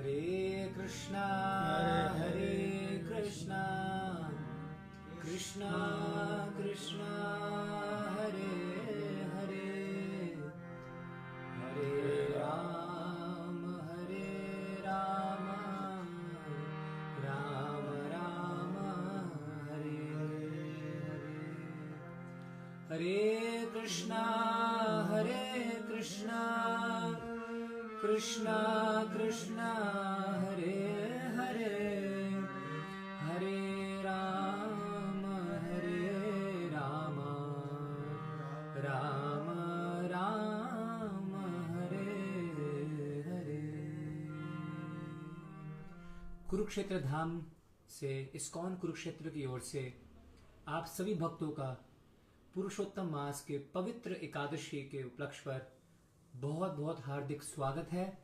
हरे कृष्णा कृष्णा कृष्णा हरे हरे, हरे राम राम राम हरे हरे। हरे कृष्णा कृष्णा कृष्णा हरे हरे, हरे राम राम राम हरे हरे। कुरुक्षेत्र धाम से इस्कॉन कुरुक्षेत्र की ओर से आप सभी भक्तों का पुरुषोत्तम मास के पवित्र एकादशी के उपलक्ष्य पर बहुत बहुत हार्दिक स्वागत है।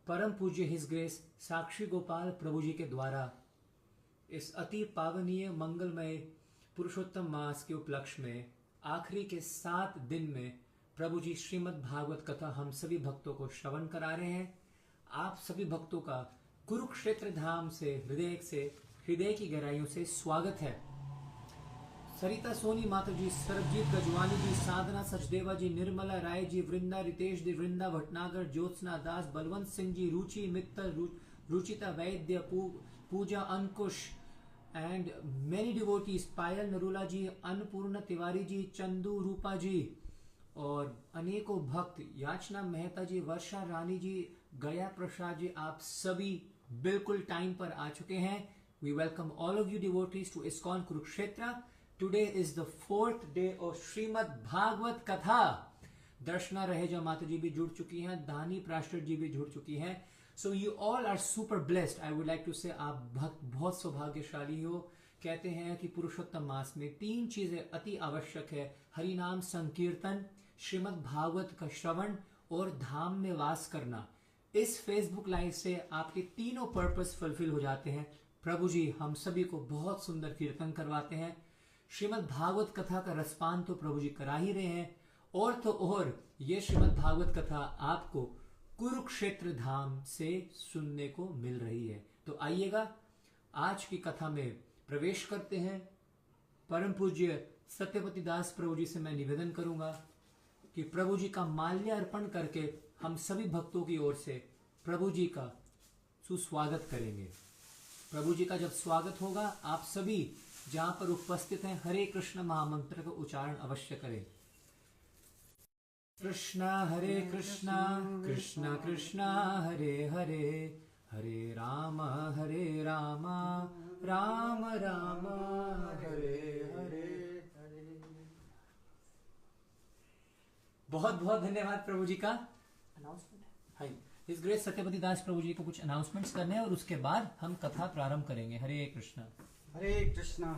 परम पूज्य हिज ग्रेस साक्षी गोपाल प्रभु जी के द्वारा इस अति पावनीय मंगलमय पुरुषोत्तम मास के उपलक्ष्य में आखिरी के 7 दिन में प्रभु जी श्रीमद् भागवत कथा हम सभी भक्तों को श्रवण करा रहे हैं। आप सभी भक्तों का कुरुक्षेत्र धाम से हृदय की गहराइयों से स्वागत है। सरिता सोनी माता जी, सरबजीत गजवानी जी, साधना सचदेवा जी, निर्मला राय जी, वृंदा रितेश जी, वृंदा भटनागर, ज्योत्सना दास, बलवंत सिंह जी, रुचि मित्तल, रुचिता वैद्य, पूजा अंकुश एंड मेनी डिवोटीज, पायल नरूला जी, अन्नपूर्णा तिवारी जी, चंदू रूपा जी और अनेकों भक्त, याचना मेहता जी, वर्षा रानी जी, गया प्रसाद जी, आप सभी बिल्कुल टाइम पर आ चुके हैं। We welcome all of you devotees to ISKCON Kurukshetra. Today is the 4th day of Shrimad Bhagavat Katha. Darshana Raheja माता जी भी जुड़ चुकी हैं, दानी प्राश्टर जी भी जुड़ चुकी हैं। So you all are super blessed. I would like to say आप भक्त बहुत सौभाग्यशाली हो। कहते हैं कि पुरुषोत्तम मास में 3 चीजें अति आवश्यक है: हरि नाम संकीर्तन, श्रीमद् भागवत का श्रवण और धाम में वास करना। इस फेसबुक लाइव से आपके तीनों पर्पस फुलफिल हो जाते हैं। प्रभु जी हम सभी को बहुत सुंदर कीर्तन करवाते हैं। श्रीमद् भागवत कथा का रसपान तो प्रभु जी करा ही रहे हैं, और तो और ये श्रीमद् भागवत कथा आपको कुरुक्षेत्र धाम से सुनने को मिल रही है। तो आइएगा आज की कथा में प्रवेश करते हैं। परम पूज्य सत्यपति दास प्रभु जी से मैं निवेदन करूंगा कि प्रभु जी का माल्य अर्पण करके हम सभी भक्तों की ओर से प्रभु जी का सुस्वागत करेंगे। प्रभु जी का जब स्वागत होगा, आप सभी जहां पर उपस्थित हैं हरे कृष्ण महामंत्र का उच्चारण अवश्य करें। कृष्णा कृष्णा कृष्णा हरे हरे, हरे राम राम राम हरे हरे। बहुत बहुत धन्यवाद प्रभु जी का। अनाउंसमेंट इस ग्रेट सत्यपति दास प्रभु जी को कुछ अनाउंसमेंट्स करने हैं और उसके बाद हम कथा प्रारंभ करेंगे। हरे कृष्णा कृष्णा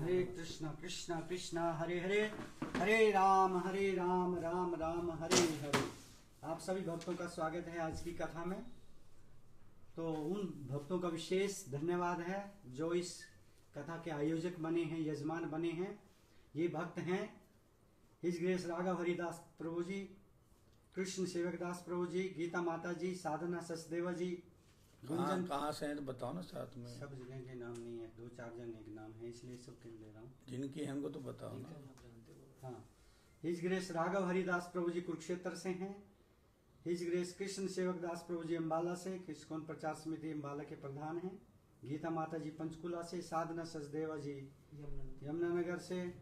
कृष्णा हरे हरे, हरे राम राम राम हरे हरे। आप सभी भक्तों का स्वागत है आज की कथा में। तो उन भक्तों का विशेष धन्यवाद है जो इस कथा के आयोजक बने हैं, यजमान बने हैं। ये भक्त हैं हिज ग्रेस राघव हरिदास प्रभु जी, कृष्ण सेवक दास प्रभु जी, गीता माता जी, साधना सचदेवा जी। कहाँ से हैं तो बताओ ना साथ में। सब जगह के नाम नहीं है, 2-4 जगह के नाम है, इसलिए सब के ले रहा हूँ। जिनकी हैं उनको तो बताओ ना। हाँ, हिज ग्रेस राघव हरिदास प्रभु जी कुरुक्षेत्र से हैं। हिज ग्रेस कृष्ण सेवक दास प्रभु जी अम्बाला से, इस्कॉन प्रचार समिति अम्बाला के प्रधान हैं। गीता माता जी पंचकुला से, साधना सचदेवा जी यमुनानगर से,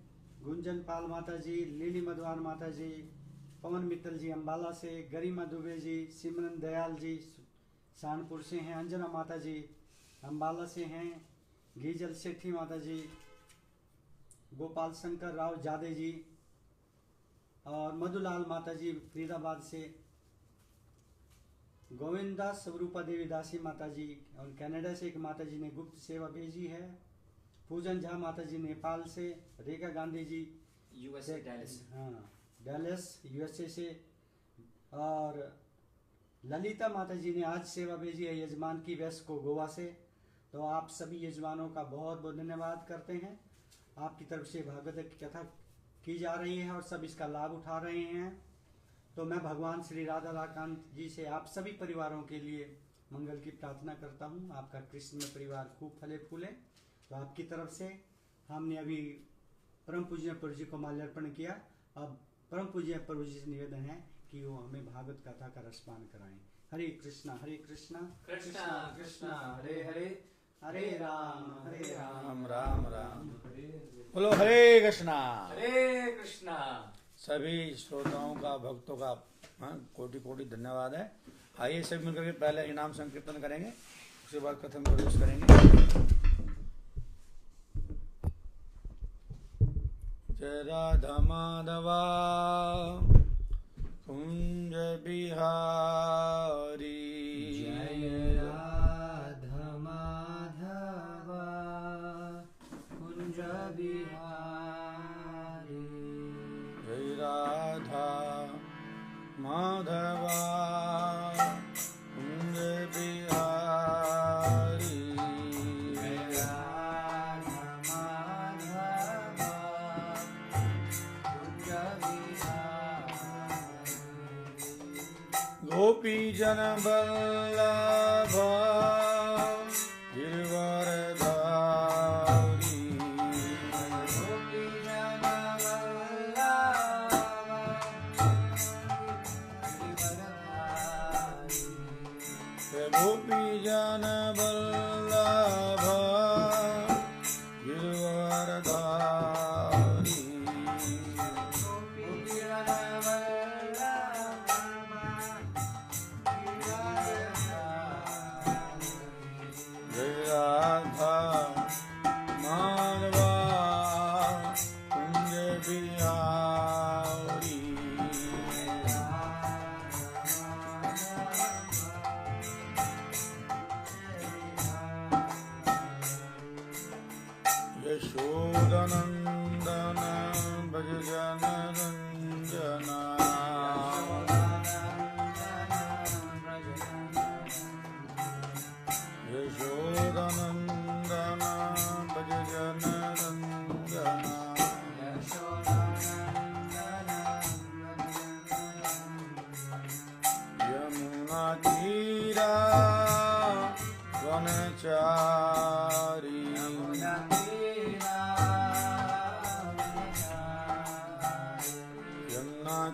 गुंजन पाल माता जी, लीली मधवान माता जी, पवन मित्तल जी अम्बाला से, गरिमा दुबे जी, सिमरन दयाल जी सानपुर से हैं, अंजना माता जी अम्बाला से हैं, गीजल सेठी माता जी, गोपाल शंकर राव जादे जी और मधुलाल माता जी फरीदाबाद से, गोविंदा स्वरूपा देवी दासी माता जी, और कनाडा से एक माता जी ने गुप्त सेवा भेजी है। पूजन झा माता जी नेपाल से, रेखा Gandhi ji USA Dallas USA से, और ललिता माता जी ने आज सेवा भेजी है यजमान की वेस्ट को गोवा से। तो आप सभी यजमानों का बहुत बहुत धन्यवाद करते हैं। आपकी तरफ से भागवत की कथा की जा रही है और सब इसका लाभ उठा रहे हैं। तो मैं भगवान श्री राधा राकांत जी से आप सभी परिवारों के लिए मंगल की प्रार्थना करता हूँ। आपका कृष्ण में परिवार खूब फले फूले। तो आपकी तरफ से हमने अभी परम पूज्य प्रभु जी को माल्यार्पण किया। अब परम पूज्य प्रभु जी से निवेदन है कि वो हमें भागवत कथा का रसपान कराएं। हरे कृष्णा कृष्णा कृष्णा हरे हरे, हरे राम राम राम राम। बोलो हरे कृष्णा। हरे कृष्णा। सभी श्रोताओं का, भक्तों का कोटि कोटि धन्यवाद है। आइए सब मिलकर के पहले इनाम संकीर्तन करेंगे, उसके बाद कथन प्रवेश करेंगे। जय राधा माधवा कुंज बिहारी, जय राधा माधवा कुंज बिहारी, जय राधा माधवा कुंज बिहारी, जय राधा माधवा कुंज बिहारी, गोपी जन बल्लभ गिरवरधारी, गोपी जन वल्लभ गिरिवरधारी, गोपी जन बल्लभ गिरवरधारी, गोपी जन वल्लभ गिरिवरधारी, जय राधा माधवा कुंज बिहारी, यशोदनंदन भज जन रंजना, यशोदनंदन भज जन रंजना, यमुना तीरा वनचारी, यमुना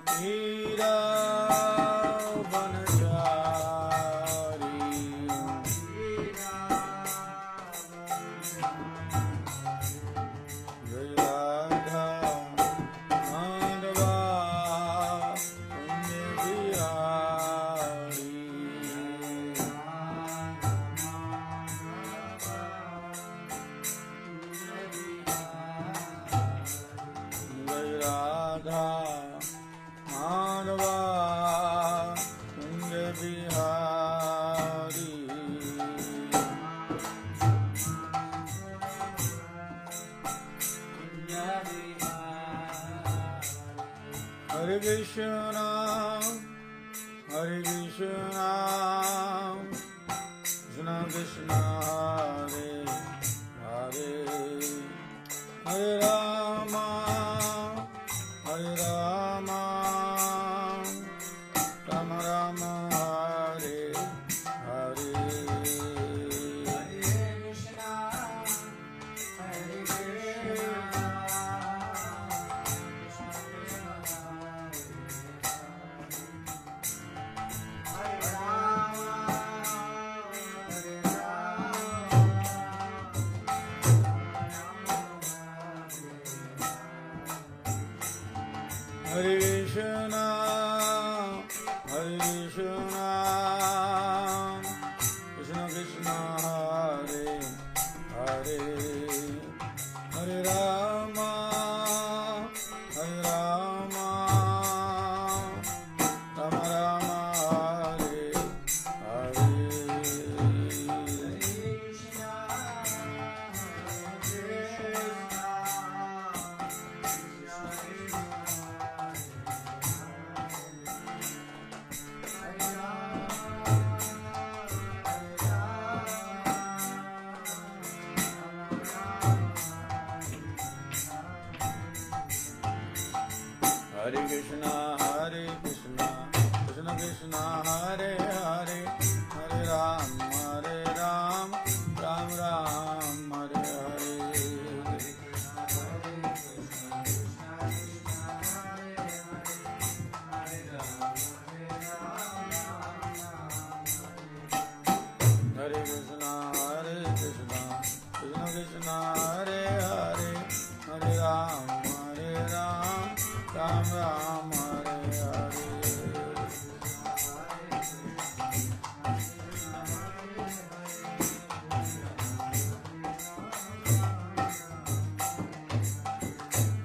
तीरा वनचारी, जय राधा माधवा कुंज बिहारी, जय राधा माधवा कुंज बिहारी, हरे कृष्णा कृष्णा कृष्णा हरे हरे, हरे राम राम राम हरे हरे,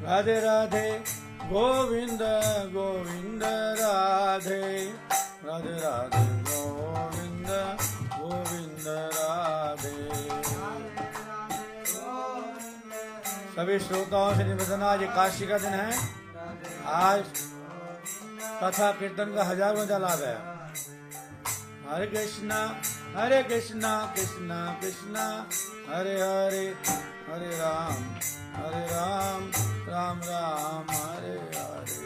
राधे राधे गोविंद गोविंद राधे राधे राधे गोविंद गोविंद राधे। सभी श्रोताओं से निवेदन, आज एकादशी का दिन है। आज कथा कीर्तन का हजारों जला गया। हरे कृष्णा कृष्णा कृष्णा हरे हरे, हरे राम राम राम हरे हरे।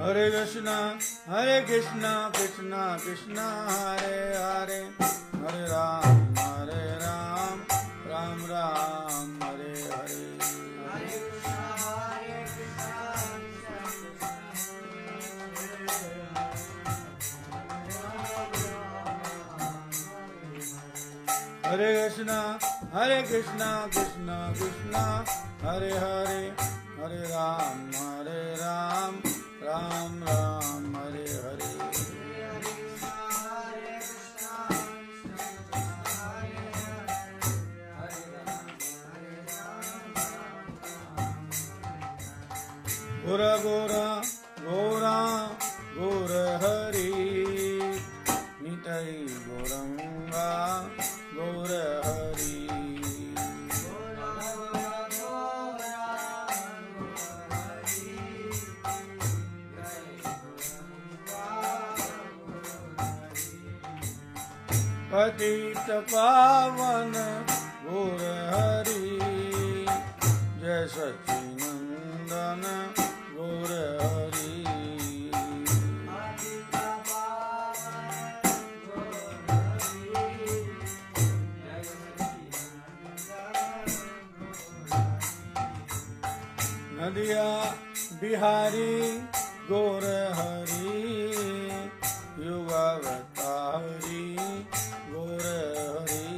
हरे कृष्णा कृष्णा कृष्णा हरे हरे, हरे राम राम हरे हरे। हरे कृष्णा कृष्णा हरे हरे, हरे राम राम हरे हरे। गोरा गोरा गोरा गोर हरि, नितै गौरंगा गौर हरि। पतित पावन गौर हरि, जय सच्चिनंदन गौर हरि। नदिया बिहारी गौर हरि, युगावतारी गौर हरि।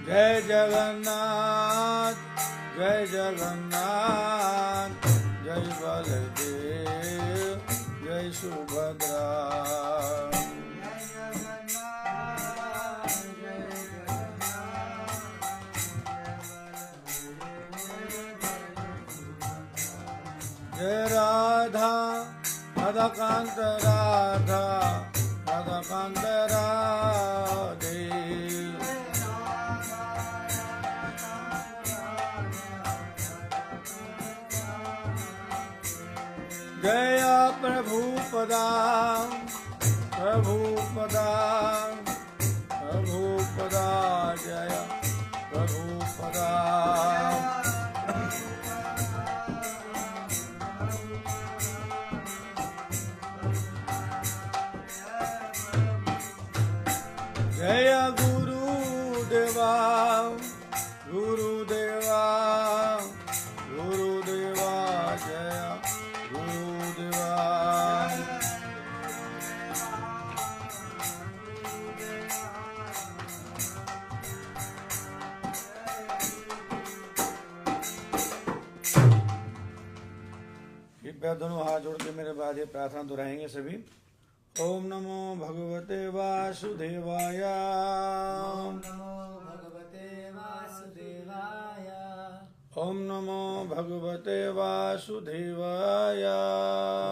जय जगन्नाथ जय जगन्नाथ, जय बलदेव जय सुभद्रा। जय राधा राधाकांत राधा राधाकांत राधे। जय प्रभुपदा प्रभुपदा प्रभुपदा, जय प्रभुपदा। जय गुरुदेवा गुरुदेवा गुरुदेवा, जय गुरुदेवा। कृपया दोनों हाथ जोड़ के मेरे बाद ये प्रार्थना दोहराएंगे सभी। ओम नमो भगवते वासुदेवाय। ओम नमो भगवते वासुदेवाय। ओम नमो भगवते वासुदेवाय।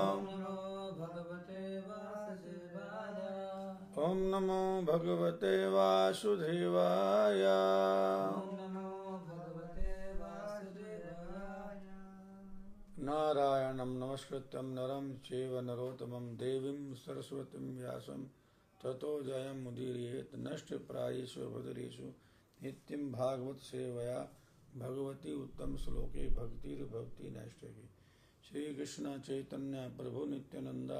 ओम नमो भगवते वासुदेवाय। ओम नमो भगवते वासुदेवाय। ओम नमो भगवते वासुदेवाय। नारायणं नमस्कृत्यं नरं चैव नरोत्तमं देवीं सरस्वतीं व्यासं ततो जयमुदीरयेत्। नष्टप्रायेषु भद्रेषु नित्यं भागवत सेवया भगवती उत्तम श्लोके भक्तिर्भवति नैष्ठिकी। श्री कृष्ण चैतन्य प्रभु नित्यानंद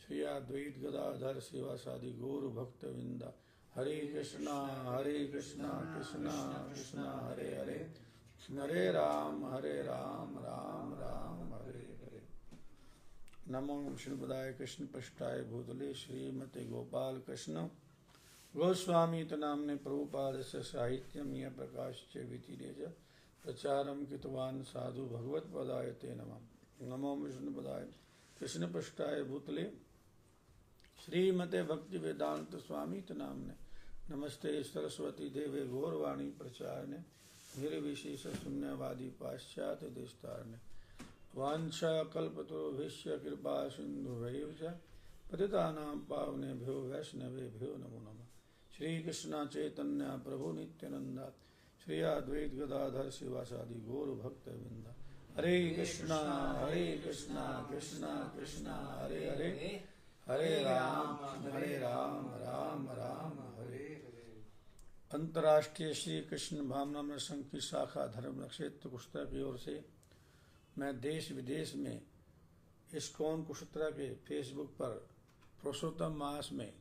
श्री अद्वैत गदाधर शिवासादि गौर भक्तवृंदा। हरे कृष्णा कृष्णा कृष्णा हरे हरे, हरे राम राम राम हरे हरे। नमो श्रीपदाय कृष्ण पृष्ठाय भूतले श्रीमते गोपाल कृष्ण गोस्वामी नामने प्रभुपादस्य साहित्यम यह प्रकाश्च वितीरेज प्रचारम कृतवान् साधु भगवत्पदाय ते नमः। नमो विष्णुपदाय कृष्णपृष्ठाय भूतले श्रीमते भक्ति वेदांत स्वामी नामने नमस्ते सरस्वती देवे गौरवाणी प्रचारणे निर्विशेष शून्यवादी पाश्चात्य देशतारणे वांछा कल्पतरुभ्यश्च कृपा सिन्धुभ्यैव च पतितानां पावनेभ्यो वैष्णवेभ्यो नमो नमः। श्री कृष्ण चैतन्य प्रभु नित्यानंद श्री अद्वैत गदाधर शिवासादि गौर भक्त वृंदा। हरे कृष्णा कृष्णा कृष्णा हरे हरे, हरे राम राम राम हरे। अंतर्राष्ट्रीय श्री कृष्ण भावनामृत संघ की शाखा धर्म क्षेत्र कुशतरा की ओर से मैं देश विदेश में इस्कॉन कुशतरा के फेसबुक पर पुरुषोत्तम मास में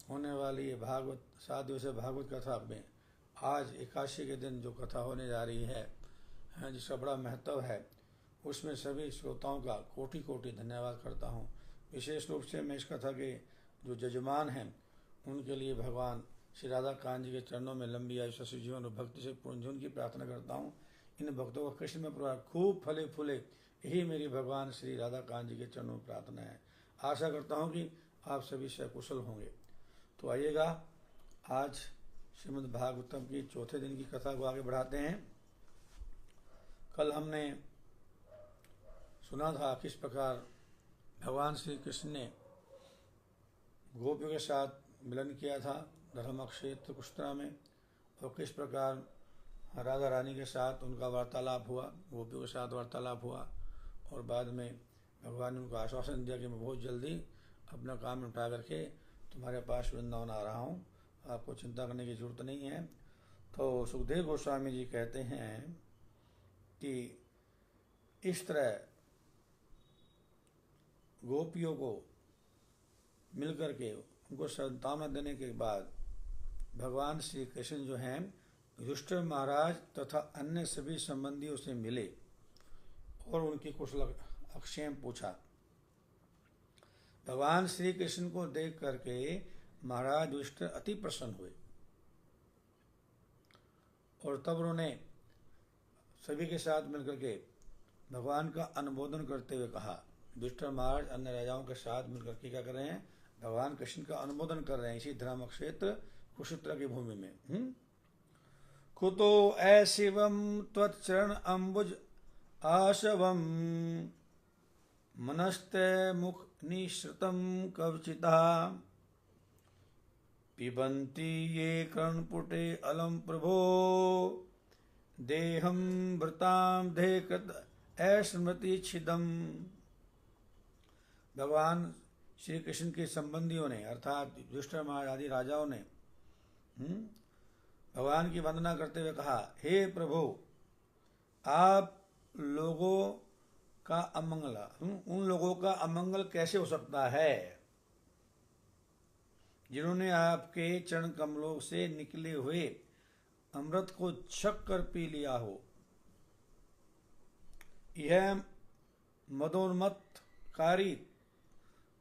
होने वाली ये भागवत 7 दिवसीय भागवत कथा में आज 81 के दिन जो कथा होने जा रही है जिसका बड़ा महत्व है, उसमें सभी श्रोताओं का कोटि कोटि धन्यवाद करता हूँ। विशेष रूप से मैं इस कथा के जो जजमान हैं उनके लिए भगवान श्री राधा कांत जी के चरणों में लंबी आयु शशि जीवन और भक्ति से पूर्ण जीवन की प्रार्थना करता हूँ। इन भक्तों का कृष्ण में प्रभाव खूब फले फूले, यही मेरी भगवान श्री राधा कांत जी के चरणों में प्रार्थना है। आशा करता हूँ कि आप सभी सकुशल होंगे। तो आइएगा आज श्रीमद् भागवतम की चौथे दिन की कथा को आगे बढ़ाते हैं। कल हमने सुना था किस प्रकार भगवान श्री कृष्ण ने गोपियों के साथ मिलन किया था धर्म क्षेत्र कुशतरा में, और किस प्रकार राधा रानी के साथ उनका वार्तालाप हुआ, गोपियों के साथ वार्तालाप हुआ, और बाद में भगवान ने उनको आश्वासन दिया कि मैं बहुत जल्दी अपना काम निपटा करके तुम्हारे पास वृंदावन आ रहा हूँ, आपको चिंता करने की जरूरत नहीं है। तो सुखदेव गोस्वामी जी कहते हैं कि इस तरह गोपियों को मिलकर के उनको सांत्वना देने के बाद भगवान श्री कृष्ण जो हैं युधिष्ठिर महाराज तथा अन्य सभी संबंधियों से मिले और उनकी कुशल अक्षेम पूछा। भगवान श्री कृष्ण को देख करके महाराज युधिष्ठिर अति प्रसन्न हुए और तब उन्होंने सभी के साथ मिलकर के भगवान का अनुमोदन करते हुए कहा। युधिष्ठिर महाराज अन्य राजाओं के साथ मिलकर के क्या कर रहे हैं, भगवान कृष्ण का अनुमोदन कर रहे हैं इसी धर्म क्षेत्र कुशतरा की भूमि में। कुतो ऐशिवम त्वच्चरण अम्बुज आशवम मनस्ते मुख निश्रुतम कवचिता पिबन्ति ये कर्णपुटे अलम प्रभो देहम भृताम देहकृत ऐस्मृति छिदम। भगवान श्री कृष्ण के संबंधियों ने अर्थात युधिष्ठिर महाराज आदि राजाओं ने भगवान की वंदना करते हुए कहा, हे प्रभु आप लोगों का अमंगल, उन लोगों का अमंगल कैसे हो सकता है जिन्होंने आपके चरण कमलों से निकले हुए अमृत को छक कर पी लिया हो। यह मदोन्मत्तकारी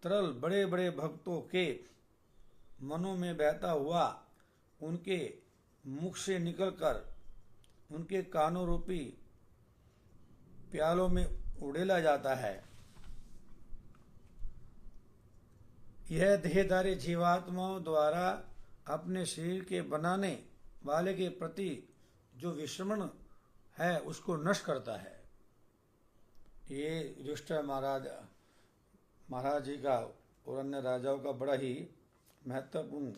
तरल बड़े बड़े भक्तों के मनों में बहता हुआ उनके मुख से निकलकर उनके कानों रूपी प्यालों में उड़ेला जाता है। यह देहधारी जीवात्माओं द्वारा अपने शरीर के बनाने वाले के प्रति जो विस्मरण है उसको नष्ट करता है। ये युधिष्ठिर महाराज जी का और अन्य राजाओं का बड़ा ही महत्वपूर्ण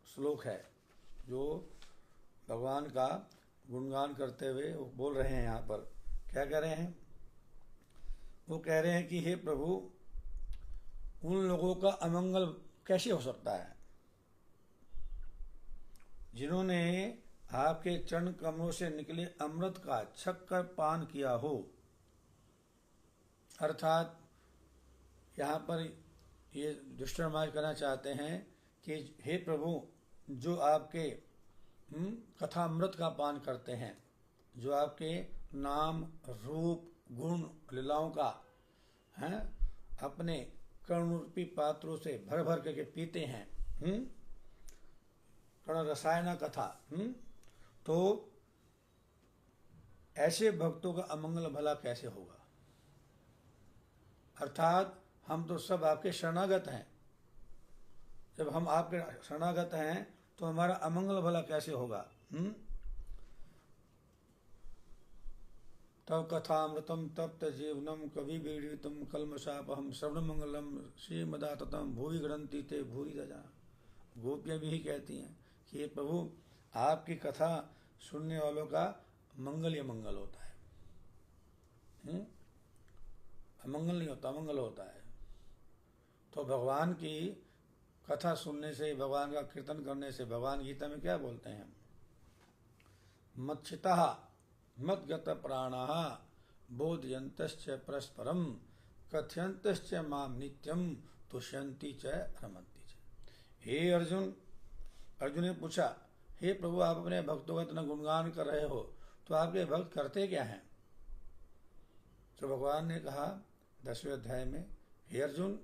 श्लोक है जो भगवान का गुणगान करते हुए वो बोल रहे हैं। यहाँ पर क्या कह रहे हैं, वो कह रहे हैं कि हे प्रभु उन लोगों का अमंगल कैसे हो सकता है जिन्होंने आपके चरण कमलों से निकले अमृत का छक कर पान किया हो। अर्थात यहाँ पर ये युधिष्ठिर महाराज कहना चाहते हैं कि हे प्रभु जो आपके कथामृत का पान करते हैं, जो आपके नाम रूप गुण लीलाओं का हैं अपने कर्णरूपी पात्रों से भर भर करके पीते हैं, कर्ण रसायन कथा। तो ऐसे भक्तों का अमंगल भला कैसे होगा? अर्थात हम तो सब आपके शरणागत हैं। जब हम आपके शरणागत हैं तो हमारा अमंगल भला कैसे होगा? तब कथामृतम तप्त जीवनम कवि बीड़ितम कलमशापहम श्रवण मंगलम श्रीमदाततम भूरि गणंती ते भूरि दजा। गोपियाँ भी ही कहती हैं कि ये प्रभु आपकी कथा सुनने वालों का मंगल ही मंगल होता है। अमंगल नहीं होता, मंगल होता है। तो भगवान की कथा सुनने से, भगवान का कीर्तन करने से, भगवान गीता में क्या बोलते हैं? मच्छिता मद्गत प्राणाः बोधयन्तश्च परस्परम कथयन्तश्च माम नित्यम तुष्यन्ति च रमन्ति च। हे अर्जुन, अर्जुन ने पूछा, हे प्रभु आप अपने भक्तों का इतना गुणगान कर रहे हो तो आपके भक्त करते क्या हैं? तो भगवान ने कहा 10वें अध्याय में, हे अर्जुन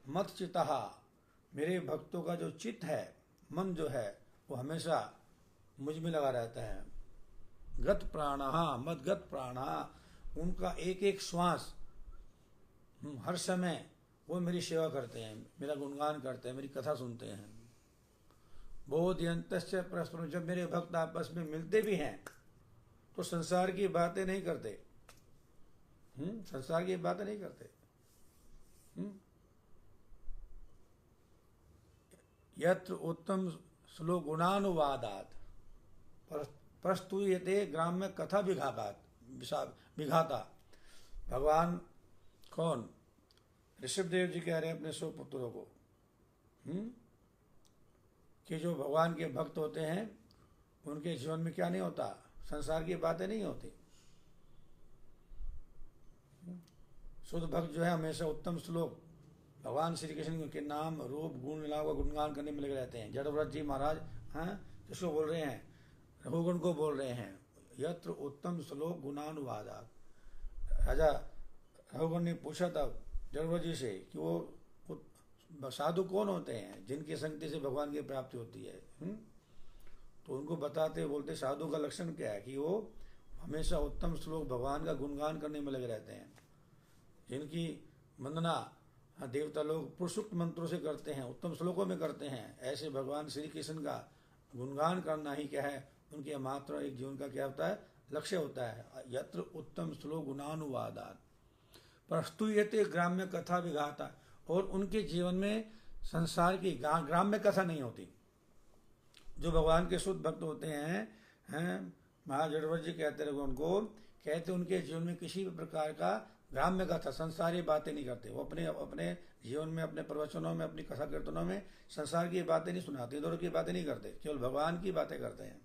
मत चितः, मेरे भक्तों का जो चित्त है, मन जो है, वो हमेशा मुझ में लगा रहता है। गत प्राणः मद्गत प्राणः, उनका एक एक श्वास हर समय वो मेरी सेवा करते हैं, मेरा गुणगान करते हैं, मेरी कथा सुनते हैं। बोधयन्तश्च परस्परम, जब मेरे भक्त आपस में मिलते भी हैं तो संसार की बातें नहीं करते। संसार की बातें नहीं करते। यत्र उत्तम श्लोक गुणानुवादात प्रस्तुयते ग्राम्य कथा विघाता। भगवान कौन? ऋषभदेव जी कह रहे हैं अपने 100 पुत्रों को कि जो भगवान के भक्त होते हैं उनके जीवन में क्या नहीं होता? संसार की बातें नहीं होती। शुद्ध भक्त जो है हमेशा उत्तम श्लोक भगवान श्री कृष्ण के नाम रूप गुण लीला का गुणगान करने में लगे रहते हैं। जड़व्रत जी महाराज किसको बोल रहे हैं? रघुगुण को बोल रहे हैं। यत्र उत्तम श्लोक गुणानुवादा। राजा रघुगुण ने पूछा था जड़व्रत जी से कि वो साधु कौन होते हैं जिनकी संगति से भगवान की प्राप्ति होती है? तो उनको बताते बोलते साधु का लक्षण क्या है कि वो हमेशा उत्तम श्लोक भगवान का गुणगान करने में लगे रहते हैं, जिनकी वंदना देवता लोग पुरुषोक्त मंत्रों से करते हैं, उत्तम श्लोकों में करते हैं। ऐसे भगवान श्री कृष्ण का गुणगान करना ही क्या है? उनके मात्र एक जीवन का क्या होता है? लक्ष्य होता है। यत्र उत्तम श्लोक गुणानुवादात प्रस्तुयते ग्राम्य कथा विघाता। और उनके जीवन में संसार की ग्राम्य कथा नहीं होती। जो भगवान के शुद्ध भक्त होते हैं महाराज जड़व्रत जी कहते रहे उनको, कहते उनके जीवन में किसी भी प्रकार का ग्राम्य कथा संसारी बातें नहीं करते। वो अपने जीवन में, अपने प्रवचनों में, अपनी कथा कीर्तनों में संसार की बातें नहीं सुनाते, इधर की बातें नहीं करते, केवल भगवान की बातें करते हैं।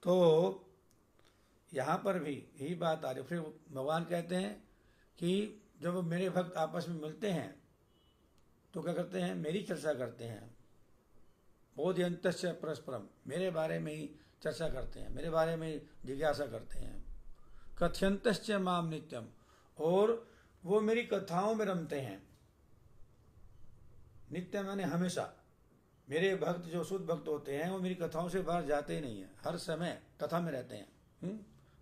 तो यहाँ पर भी यही बात आ रही। फिर भगवान कहते हैं कि जब मेरे भक्त आपस में मिलते हैं तो क्या करते हैं? मेरी चर्चा करते हैं। बोधयन्तश्च परस्परम, मेरे बारे में ही चर्चा करते हैं, मेरे बारे में जिज्ञासा करते हैं। कथयन्तश्च माम नित्यम, और वो मेरी कथाओं में रमते हैं। नित्य माने हमेशा। मेरे भक्त जो शुद्ध भक्त होते हैं वो मेरी कथाओं से बाहर जाते ही नहीं है, हर समय कथा में रहते हैं।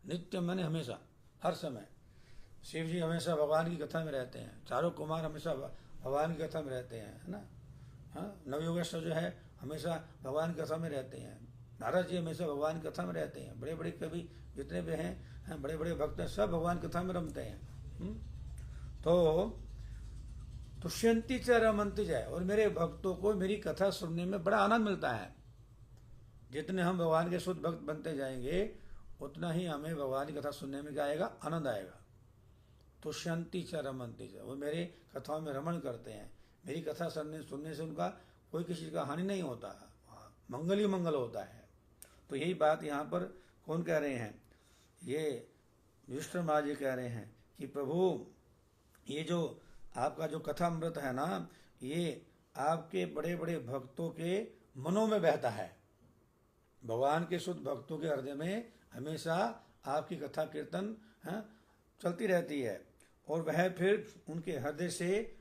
नित्य माने हमेशा, हर समय। शिव जी हमेशा भगवान की कथा में रहते हैं, चारों कुमार हमेशा भगवान की कथा में रहते हैं, है ना। नवयोगेश्वर जो है हमेशा भगवान की कथा में रहते हैं। नारद जी हमेशा भगवान की कथा में रहते हैं। बड़े बड़े कवि जितने भी हैं, बड़े बड़े भक्त हैं, सब भगवान की कथा में रमते हैं। तो तुष्यन्ति च रमन्ति च, और मेरे भक्तों को मेरी कथा सुनने में बड़ा आनंद मिलता है। जितने हम भगवान के शुद्ध भक्त बनते जाएंगे उतना ही हमें भगवान की कथा सुनने में क्या आएगा? आनंद आएगा। तुष्यन्ति च रमन्ति च, वो मेरे कथाओं में रमण करते हैं। मेरी कथा सुनने से उनका कोई किसी का हानि नहीं होता, मंगल ही मंगल होता है। तो यही बात यहाँ पर कौन कह रहे हैं? ये युधिष्ठिर महाराज जी कह रहे हैं कि प्रभु ये जो आपका जो कथामृत है ना, ये आपके बड़े बड़े भक्तों के मनों में बहता है। भगवान के शुद्ध भक्तों के हृदय में हमेशा आपकी कथा कीर्तन चलती रहती है, और वह फिर उनके हृदय से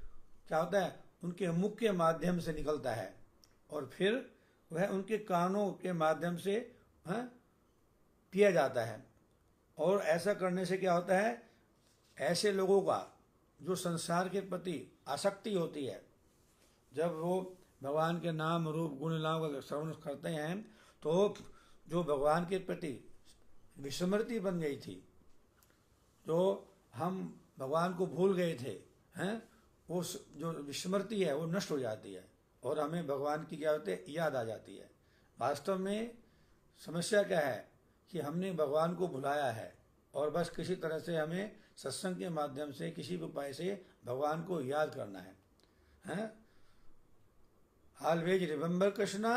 क्या होता है? उनके मुख के माध्यम से निकलता है, और फिर वह उनके कानों के माध्यम से पिया जाता है। और ऐसा करने से क्या होता है, ऐसे लोगों का जो संसार के प्रति आसक्ति होती है, जब वो भगवान के नाम रूप गुण नाम का श्रवण करते हैं तो जो भगवान के प्रति विस्मृति बन गई थी, जो हम भगवान को भूल गए थे हैं, वो जो विस्मृति है वो नष्ट हो जाती है और हमें भगवान की क्या होती है, याद आ जाती है। वास्तव में समस्या क्या है कि हमने भगवान को भुलाया है और बस किसी तरह से हमें सत्संग के माध्यम से किसी भी उपाय से भगवान को याद करना है, हैं? ऑलवेज रिमेंबर कृष्णा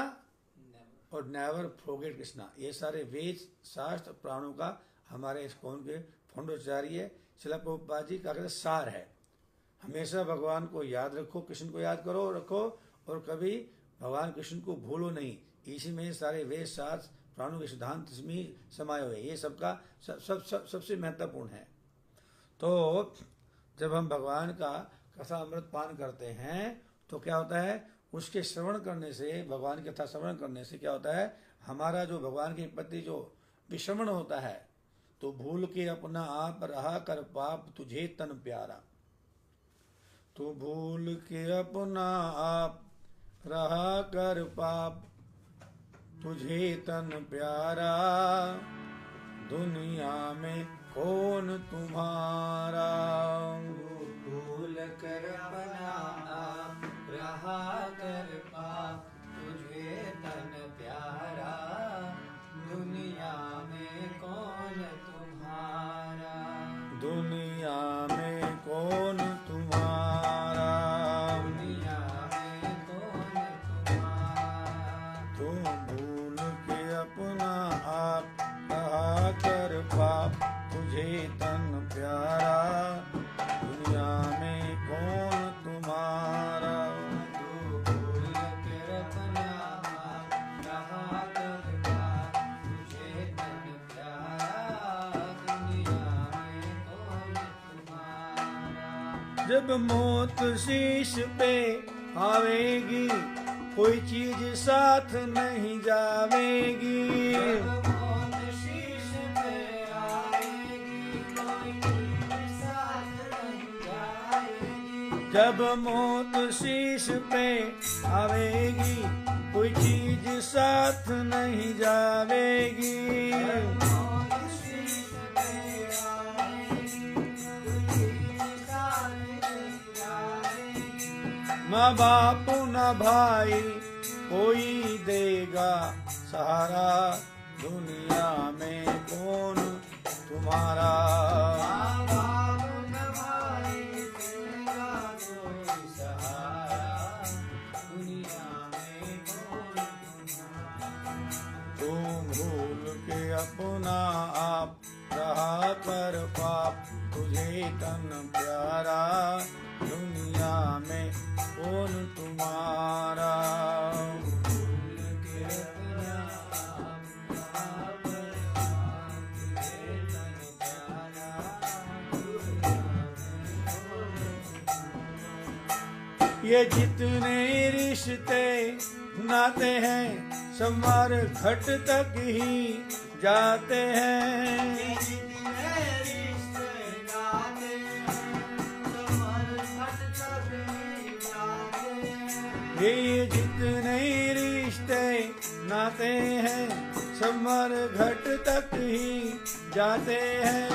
और नेवर फॉरगेट कृष्णा, ये सारे वेद शास्त्र प्राणों का हमारे इस्कॉन के फौंडाचार्य शिला प्रभुपाद जी का सार है। हमेशा भगवान को याद रखो, कृष्ण को याद करो रखो और कभी भगवान कृष्ण को भूलो नहीं। इसी में सारे वेद शास्त्र प्राणों के सिद्धांत इसमें समाये हुए, ये सबका सबसे महत्वपूर्ण है। तो जब हम भगवान का कथा अमृत पान करते हैं तो क्या होता है, उसके श्रवण करने से, भगवान की कथा श्रवण करने से क्या होता है, हमारा जो भगवान के प्रति जो विश्रमण होता है, तो भूल के अपना आप रहा कर पाप तुझे तन प्यारा, तो भूल के अपना आप रहा कर पाप तुझे तन प्यारा, दुनिया में कौन तुम्हारा। भूल कर अपना आप रहा कर पाप तुझे तन प्यारा, दुनिया में कौन तुम्हारा। दुनिया में कौन तुम्हारा, दुनिया में कौन तुम्हारा। तुम भूल के अपना आप रहा कर पाप तुझे तन प्यारा, दुनिया में कौन तुम्हारा। तू भूल कर अपना आप रहा कर पाप तुझे तन प्यारा, दुनिया में कौन तुम्हारा। जब मौत शीश पे आवेगी कोई चीज साथ नहीं जावेगी, जब मौत शीश पे आएगी कोई चीज साथ नहीं जाएगी। जब मौत शीश पे आवेगी कोई चीज साथ नहीं जावेगी। मौत शीश पे आएगी कोई चीज साथ नहीं जाएगी। माँ बाप न भाई कोई देगा सहारा, दुनिया में कौन तुम्हारा। माँ बाप न भाई देगा कोई सहारा, दुनिया में कौन तुम्हारा। तुम भूल के अपना आप रहा कर पाप तुझे तन प्यारा, दुनिया में कौन तुम्हारा। भूल के अपना आप रहा कर पाप तुझे तन प्यारा, दुनिया में कौन तुम्हारा। ये जितने रिश्ते नाते हैं संवार घट तक ही जाते हैं। जितने रिश्ते नाते हैं संवर घट तक ही जाते हैं। ये जितने रिश्ते नाते हैं संवर घट तक ही जाते हैं।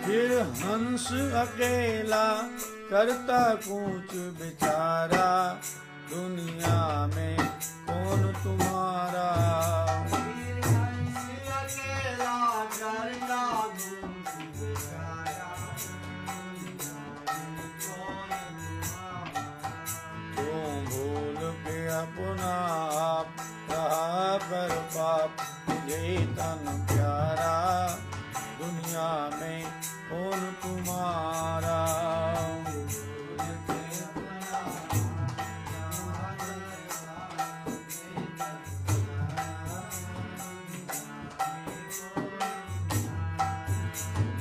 फिर हंस अकेला करता कूच बेचारा, दुनिया में कौन तुम्हारा। तुम भूल के अपना आप रहा कर पाप तुझे तन प्यारा, दुनिया में कौन तुम्हारा।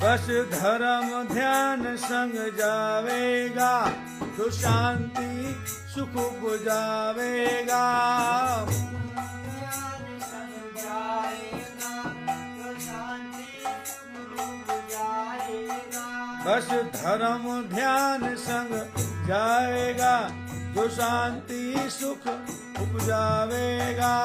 बस धर्म ध्यान संग जावेगा, तो शांति सुख उपजावेगा। बस धर्म ध्यान संग जाएगा, जो शांति सुख उपजावेगा।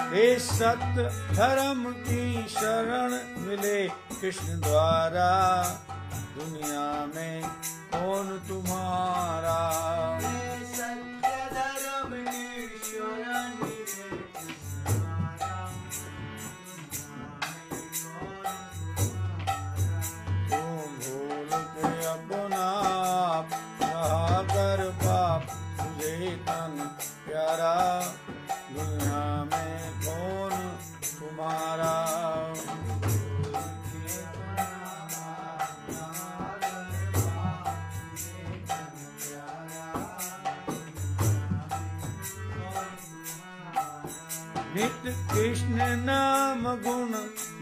हे सत्य धर्म की शरण मिले कृष्ण द्वारा, दुनिया में कौन तुम्हारा। तुम भूल के अपना कहा कर पाप, तुझे तन प्यारा, दुनिया में कौन तुम्हारा। नित्य कृष्ण नाम गुण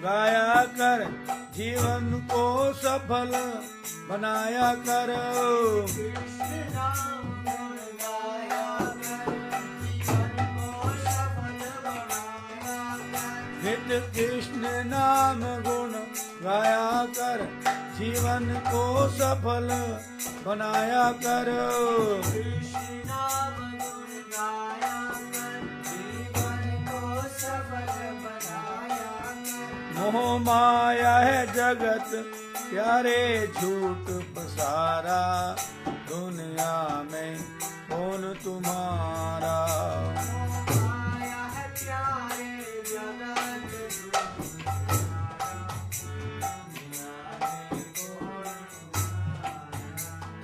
गाया कर, जीवन को सफल बनाया कर। नित्य कृष्ण नाम गुण गाया कर, जीवन को सफल बनाया कर। मोह माया है जगत प्यारे झूठ पसारा, दुनिया में कौन तुम्हारा।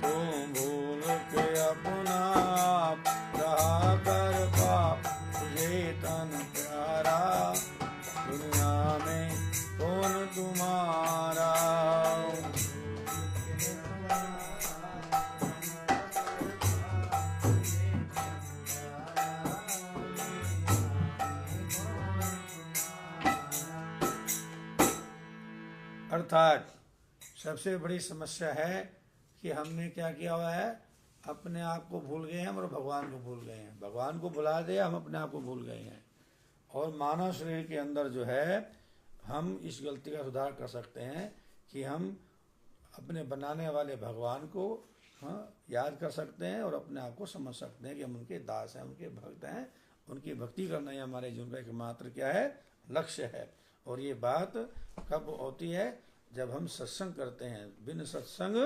तुम भूल के अपना कहा कर पाप, तुझे तन प्यारा, दुनिया में कौन तुम्हारा। अर्थात सबसे बड़ी समस्या है कि हमने क्या किया हुआ है, अपने आप को भूल गए हैं और भगवान को भूल गए हैं। भगवान को भुला दिया, हम अपने आप को भूल गए हैं। और मानव शरीर के अंदर जो है, हम इस गलती का सुधार कर सकते हैं कि हम अपने बनाने वाले भगवान को याद कर सकते हैं और अपने आप को समझ सकते हैं कि हम उनके दास हैं, उनके भक्त हैं। उनकी भक्ति करना ही हमारे जीवन का एकमात्र क्या है, लक्ष्य है। और ये बात कब होती है, जब हम सत्संग करते हैं। बिन सत्संग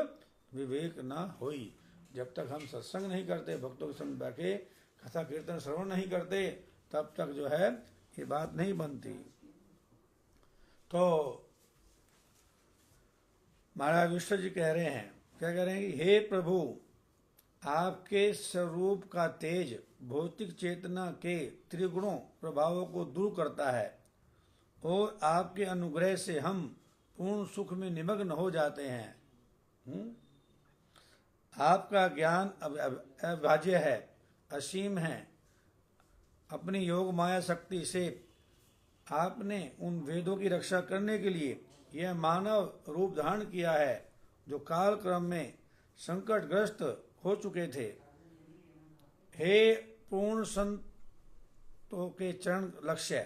विवेक ना होई। जब तक हम सत्संग नहीं करते, भक्तों के संग बैठे कथा कीर्तन श्रवण नहीं करते, तब तक जो है ये बात नहीं बनती। तो महाराज विष्णु जी कह रहे हैं, क्या कह रहे हैं कि हे प्रभु, आपके स्वरूप का तेज भौतिक चेतना के त्रिगुणों प्रभावों को दूर करता है और आपके अनुग्रह से हम पूर्ण सुख में निमग्न हो जाते हैं। आपका ज्ञान अविभाज्य है, असीम है। अपनी योग माया शक्ति से आपने उन वेदों की रक्षा करने के लिए यह मानव रूप धारण किया है, जो काल क्रम में संकटग्रस्त हो चुके थे। हे पूर्ण संतों के चरण लक्ष्य,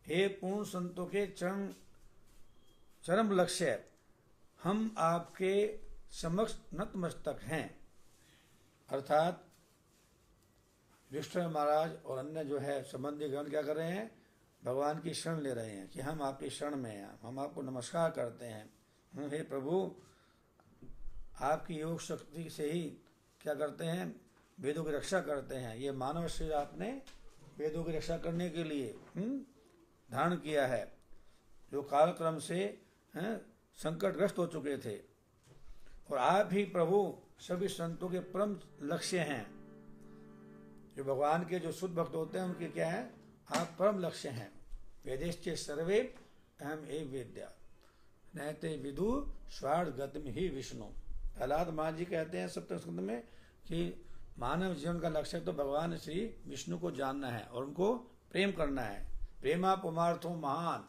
हे पूर्ण संतों के चरम लक्ष्य, हम आपके समक्ष नतमस्तक हैं। अर्थात युधिष्ठिर महाराज और अन्य जो है संबंधी गण क्या कर रहे हैं, भगवान की शरण ले रहे हैं कि हम आपकी शरण में हैं, हम आपको नमस्कार करते हैं। हे प्रभु, आपकी योग शक्ति से ही क्या करते हैं, वेदों की रक्षा करते हैं। ये मानव शरीर आपने वेदों की रक्षा करने के लिए धारण किया है, जो कालक्रम से संकटग्रस्त हो चुके थे। और आप ही प्रभु सभी संतों के परम लक्ष्य हैं। जो भगवान के जो शुद्ध भक्त होते हैं, उनके क्या है, आप परम लक्ष्य हैं। वेदेश्चे सर्वे अहम एव वेद्या नहते विदु स्वार्थ गतिम ही विष्णु। प्रहलाद महाराज जी कहते हैं सप्तम स्कंद में कि मानव जीवन का लक्ष्य तो भगवान श्री विष्णु को जानना है और उनको प्रेम करना है। प्रेमा पुमार्थो महान,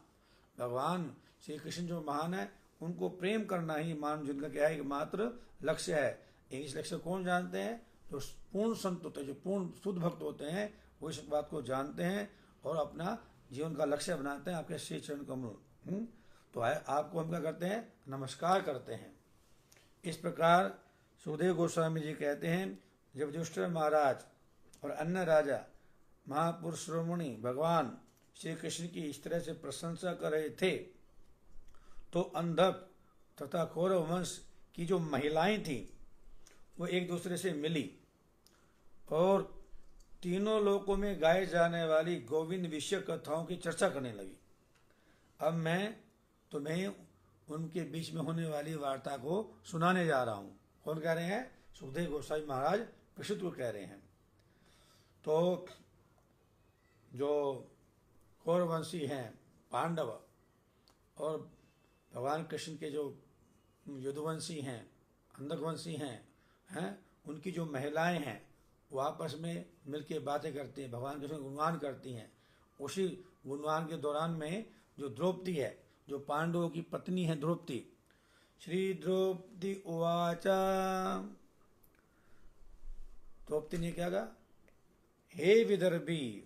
भगवान श्री कृष्ण जो महान है उनको प्रेम करना ही मानव जीवन का क्या है, एकमात्र लक्ष्य है। इस लक्ष्य कौन जानते हैं? जो पूर्ण संत होते हैं, जो पूर्ण शुद्ध भक्त होते हैं, वो इस बात को जानते हैं और अपना जीवन का लक्ष्य बनाते हैं आपके श्री चरण कमल। तो आपको हम क्या करते हैं? नमस्कार करते हैं। इस प्रकार सुखदेव गोस्वामी जी कहते हैं, जब युधिष्ठिर महाराज और अन्य राजा महापुरुष शिरोमणि भगवान श्री कृष्ण की इस तरह से प्रशंसा कर रहे थे, तो अंधक तथा कौरव वंश की जो महिलाएं थीं वो एक दूसरे से मिली और तीनों लोकों में गाए जाने वाली गोविंद विषय कथाओं की चर्चा करने लगी। अब मैं तुम्हें उनके बीच में होने वाली वार्ता को सुनाने जा रहा हूं। कौन कह रहे हैं? सुखदेव गोस्वामी महाराज परीक्षित को कह रहे हैं। तो जो कौरवंशी हैं पांडव और भगवान कृष्ण के जो यदुवंशी हैं, अंधकवंशी हैं, उनकी जो महिलाएं हैं वो आपस में मिलके बातें करती हैं, भगवान कृष्ण गुणगान करती हैं। उसी गुणगान के दौरान में जो द्रौपदी है, जो पांडवों की पत्नी है द्रौपदी, श्री द्रौपदी उवाचा, द्रौपदी ने क्या कहा? हे विदर्भी,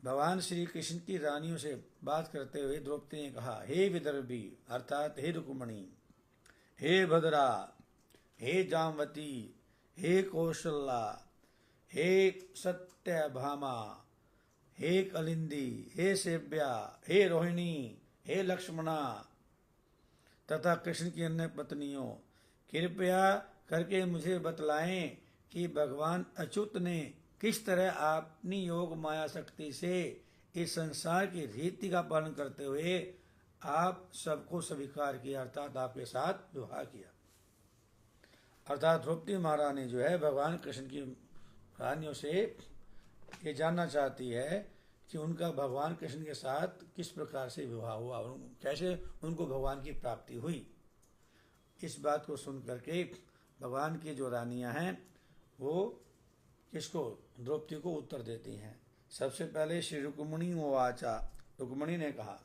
भगवान श्री कृष्ण की रानियों से बात करते हुए द्रौपदी ने कहा, हे विदर्भी अर्थात हे रुक्मणी, हे भद्रा, हे जामवती, हे कौशल्या, हे सत्यभामा, हे कलिंदी, हे सेव्या, हे रोहिणी, हे लक्ष्मणा तथा कृष्ण की अन्य पत्नियों, कृपया करके मुझे बतलाएं कि भगवान अच्युत ने किस तरह अपनी योग माया शक्ति से इस संसार की रीति का पालन करते हुए आप सबको स्वीकार किया, अर्थात आपके साथ विवाह किया। अर्थात द्रौपदी महारानी जो है भगवान कृष्ण की रानियों से ये जानना चाहती है कि उनका भगवान कृष्ण के साथ किस प्रकार से विवाह हुआ और कैसे उनको भगवान की प्राप्ति हुई। इस बात को सुन करके भगवान की जो रानियां हैं वो किसको? द्रौपदी को उत्तर देती हैं। सबसे पहले श्री रुक्मिणी उवाचा, रुक्मिणी ने कहा,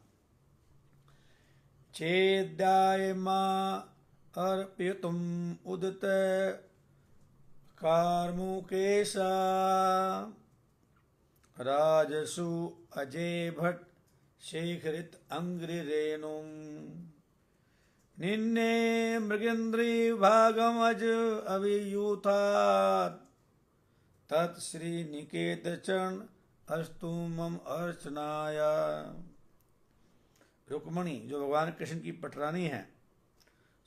चेद्याय मां अर्पयितुम उदित कार्मुकेशा राजसु अजय भट्ट शेखरित अंग्रि रेणुम निन्ने मृगेन्द्री भागम अज अभियूथात् तत्श्री निकेत चरण अस्तु मम अर्चनाया। रुक्मणी जो भगवान कृष्ण की पटरानी है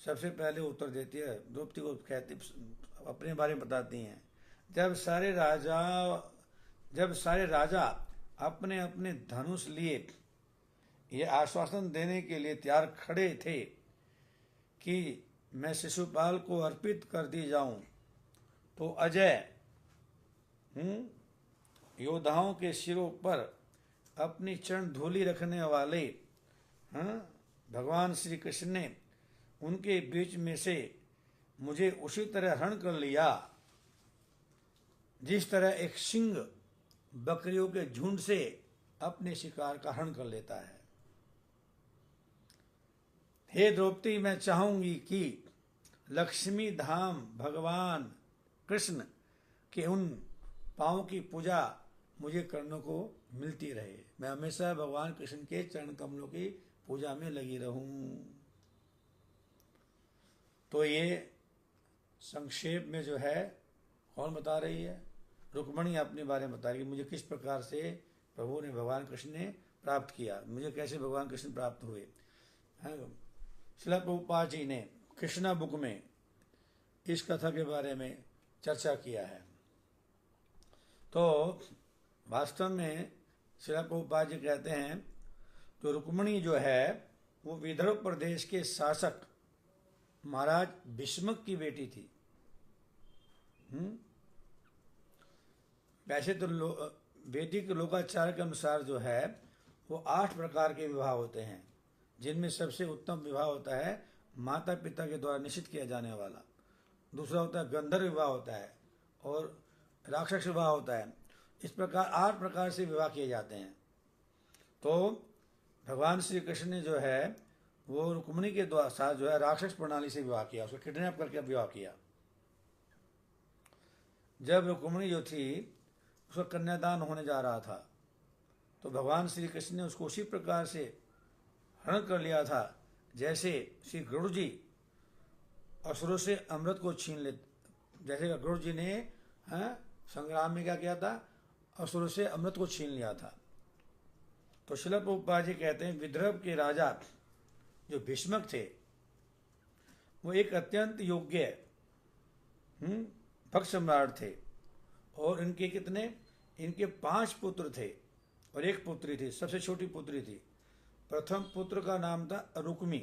सबसे पहले उत्तर देती है, द्रौपदी को कहती, अपने बारे में बताती हैं। जब सारे राजा अपने अपने धनुष लिए ये आश्वासन देने के लिए तैयार खड़े थे कि मैं शिशुपाल को अर्पित कर दी जाऊं, तो अजय योद्धाओं के सिरों पर अपनी चरण धूलि रखने वाले भगवान श्री कृष्ण ने उनके बीच में से मुझे उसी तरह हरण कर लिया जिस तरह एक सिंह बकरियों के झुंड से अपने शिकार का हरण कर लेता है। हे द्रौपदी, मैं चाहूंगी कि लक्ष्मी धाम भगवान कृष्ण के उन पांव की पूजा मुझे करने को मिलती रहे। मैं हमेशा भगवान कृष्ण के चरण कमलों की पूजा में लगी रहूं। तो ये संक्षेप में जो है कौन बता रही है? रुक्मिणी अपने बारे में बता रही है, मुझे किस प्रकार से प्रभु ने भगवान कृष्ण ने प्राप्त किया, मुझे कैसे भगवान कृष्ण प्राप्त हुए। श्रील प्रभुपाद जी ने कृष्णा बुक में इस कथा के बारे में चर्चा किया है। तो वास्तव में श्रील प्रभुपाद जी कहते हैं तो रुक्मिणी जो है वो विदर्भ प्रदेश के शासक महाराज भीष्मक की बेटी थी। वैसे तो वैदिक लोकाचार के अनुसार जो है वो 8 प्रकार के विवाह होते हैं, जिनमें सबसे उत्तम विवाह होता है माता पिता के द्वारा निश्चित किया जाने वाला। दूसरा होता है गंधर्व विवाह होता है, और राक्षस विवाह होता है। इस प्रकार 8 प्रकार से विवाह किए जाते हैं। तो भगवान श्री कृष्ण ने जो है वो रुक्मिणी के द्वारा साथ जो है राक्षस प्रणाली से विवाह किया, उसको किडनैप करके विवाह किया। जब रुक्मिणी जो थी उसका कन्यादान होने जा रहा था तो भगवान श्री कृष्ण ने उसको उसी प्रकार से हरण कर लिया था जैसे श्री गरुड़ जी असुरों से अमृत को छीन ले, जैसे गरुड़ जी ने संग्राम में क्या किया था, असुरों से अमृत को छीन लिया था। तो श्रील प्रभुपाद जी कहते हैं विदर्भ के राजा जो भीष्मक थे वो एक अत्यंत योग्य भक्त सम्राट थे और इनके 5 पुत्र थे और 1 पुत्री थी, सबसे छोटी पुत्री थी। प्रथम पुत्र का नाम था रुक्मी,